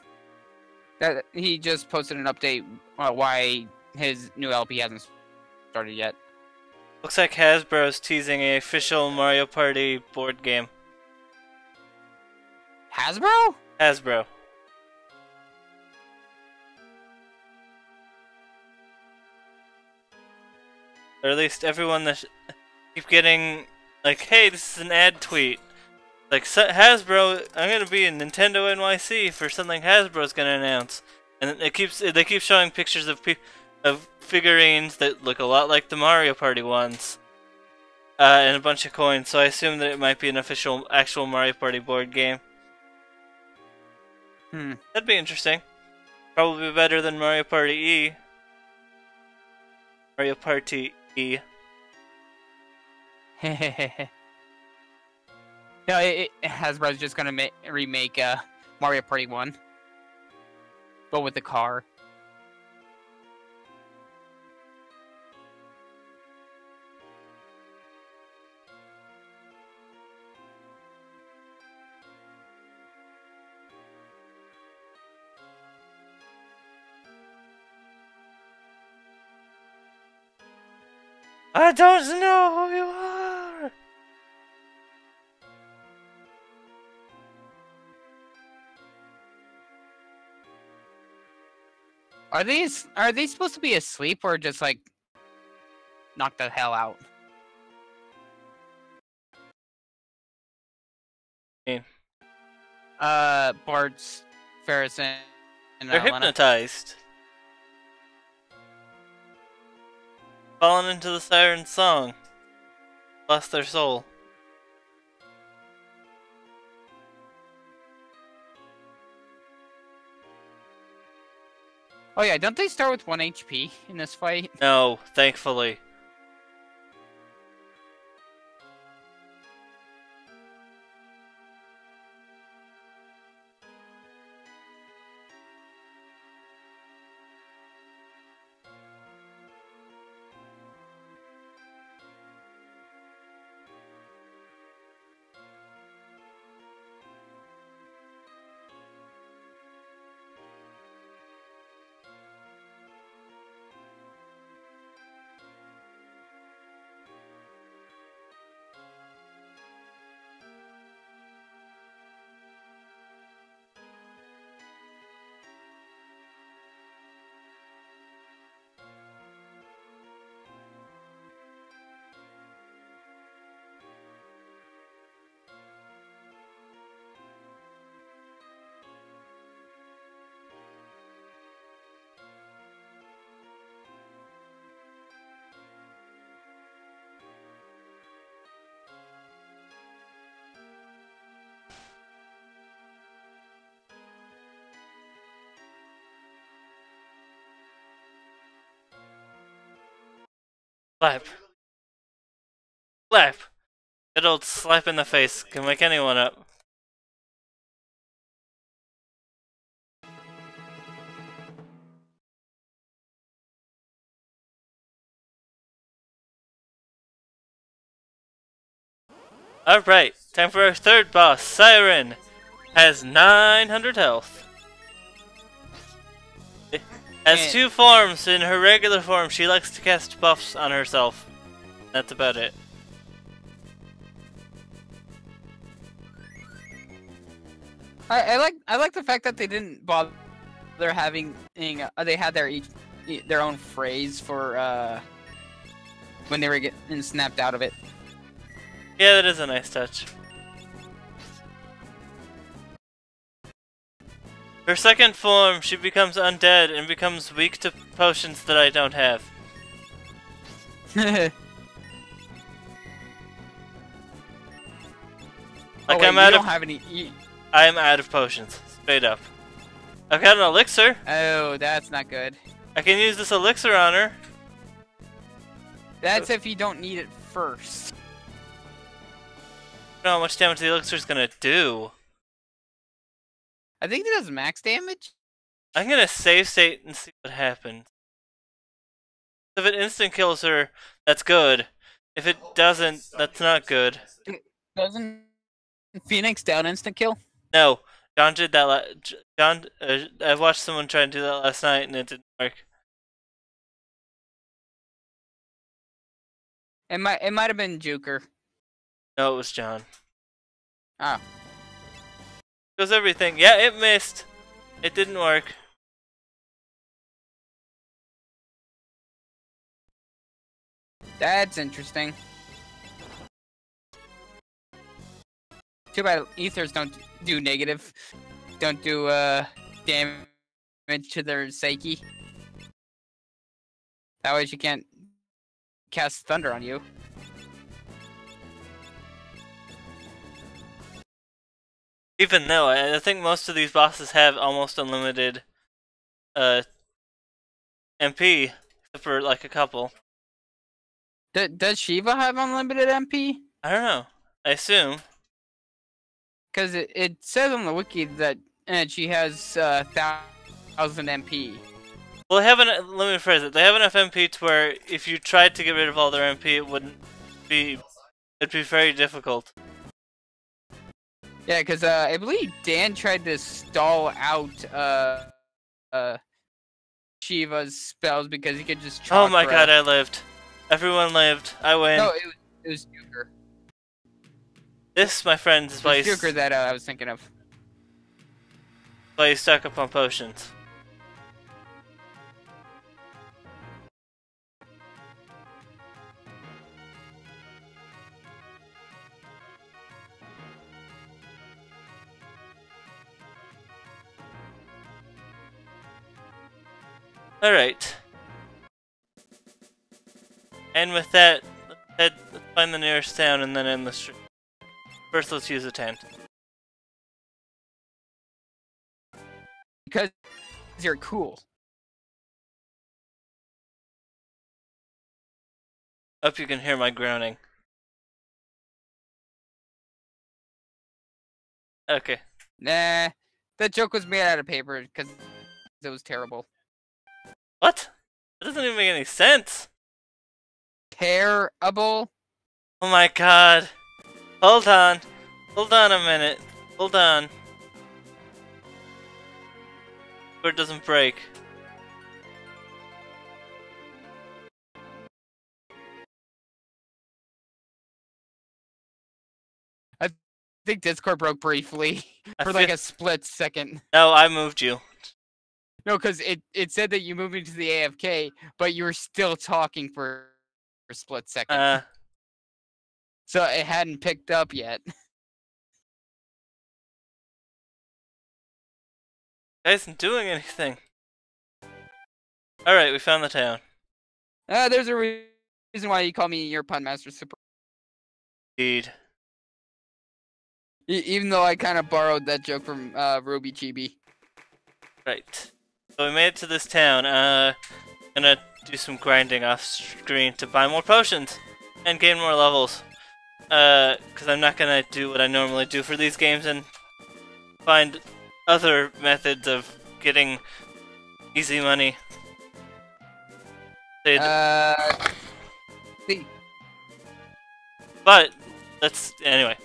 That he just posted an update why his new LP hasn't started yet. Looks like Hasbro's teasing a official Mario Party board game. Hasbro? Hasbro. Or at least everyone that keep getting like, hey, this is an ad tweet. Like Hasbro, I'm gonna be in Nintendo NYC for something Hasbro's gonna announce, and they keep showing pictures of figurines that look a lot like the Mario Party ones, and a bunch of coins. So I assume that it might be an actual Mario Party board game. That'd be interesting. Probably better than Mario Party E. Mario Party E. No, Hasbro's just gonna remake Mario Party 1, but with the car. I don't know who you are! Are they supposed to be asleep or just like knock the hell out? Bart's, Ferris, and They're Lena. hypnotized. Fallen into the siren's song. Lost their soul. Oh yeah, don't they start with 1 HP in this fight? No, thankfully. Slap. Slap. Good old slap in the face can wake anyone up. Alright, time for our third boss, Siren. Has 900 health. Has two forms. In her regular form, she likes to cast buffs on herself. That's about it. I like the fact that they didn't bother having they had their own phrase for when they were getting snapped out of it. Yeah, that is a nice touch. Her second form, she becomes undead and becomes weak to potions that I don't have. Like I'm out of. I'm out of potions. Straight up. I've got an elixir. Oh, that's not good. I can use this elixir on her. That's if you don't need it first. I don't know how much damage the elixir's gonna do. I think it does max damage. I'm gonna save state and see what happens. If it instant kills her, that's good. If it doesn't, that's not good. Doesn't Phoenix down instant kill? No, John did that. I watched someone try and do that last night, and it didn't work. It might have been Juker. No, it was John. Oh. Goes everything. Yeah, it missed. It didn't work. That's interesting. Too bad ethers don't do negative. Don't do damage to their psyche. That way she can't cast thunder on you. Even though I think most of these bosses have almost unlimited MP, except for like a couple. Does Shiva have unlimited MP? I don't know. I assume. Because it says on the wiki that she has 1,000 MP. Well, they have let me rephrase it. They have enough MP to where if you tried to get rid of all their MP, it wouldn't be. It'd be very difficult. Yeah, because I believe Dan tried to stall out Shiva's spells because he could just. Oh my god, I lived. Everyone lived. I win. No, it was Joker. This, my friends, is It why was you, Joker that I was thinking of. why you stock up on potions. Alright. And with that, let's find the nearest town and then end the street. First, let's use a tent. Because you're cool. Hope you can hear my groaning. Okay. Nah, that joke was made out of paper because it was terrible. What? That doesn't even make any sense! Terrible. Oh my god. Hold on. Hold on a minute. Hold on. Where it doesn't break. I think Discord broke briefly I for like feel- a split second. No, I moved you. No, because it said that you moved into the AFK, but you were still talking for a split second. So it hadn't picked up yet. Guys isn't doing anything. Alright, we found the town. There's a reason why you call me your pun master super. Indeed. Even though I kind of borrowed that joke from Ruby Chibi. Right. So we made it to this town. Gonna do some grinding off screen to buy more potions and gain more levels. Cause I'm not gonna do what I normally do for these games and find other methods of getting easy money. See. But let's anyway.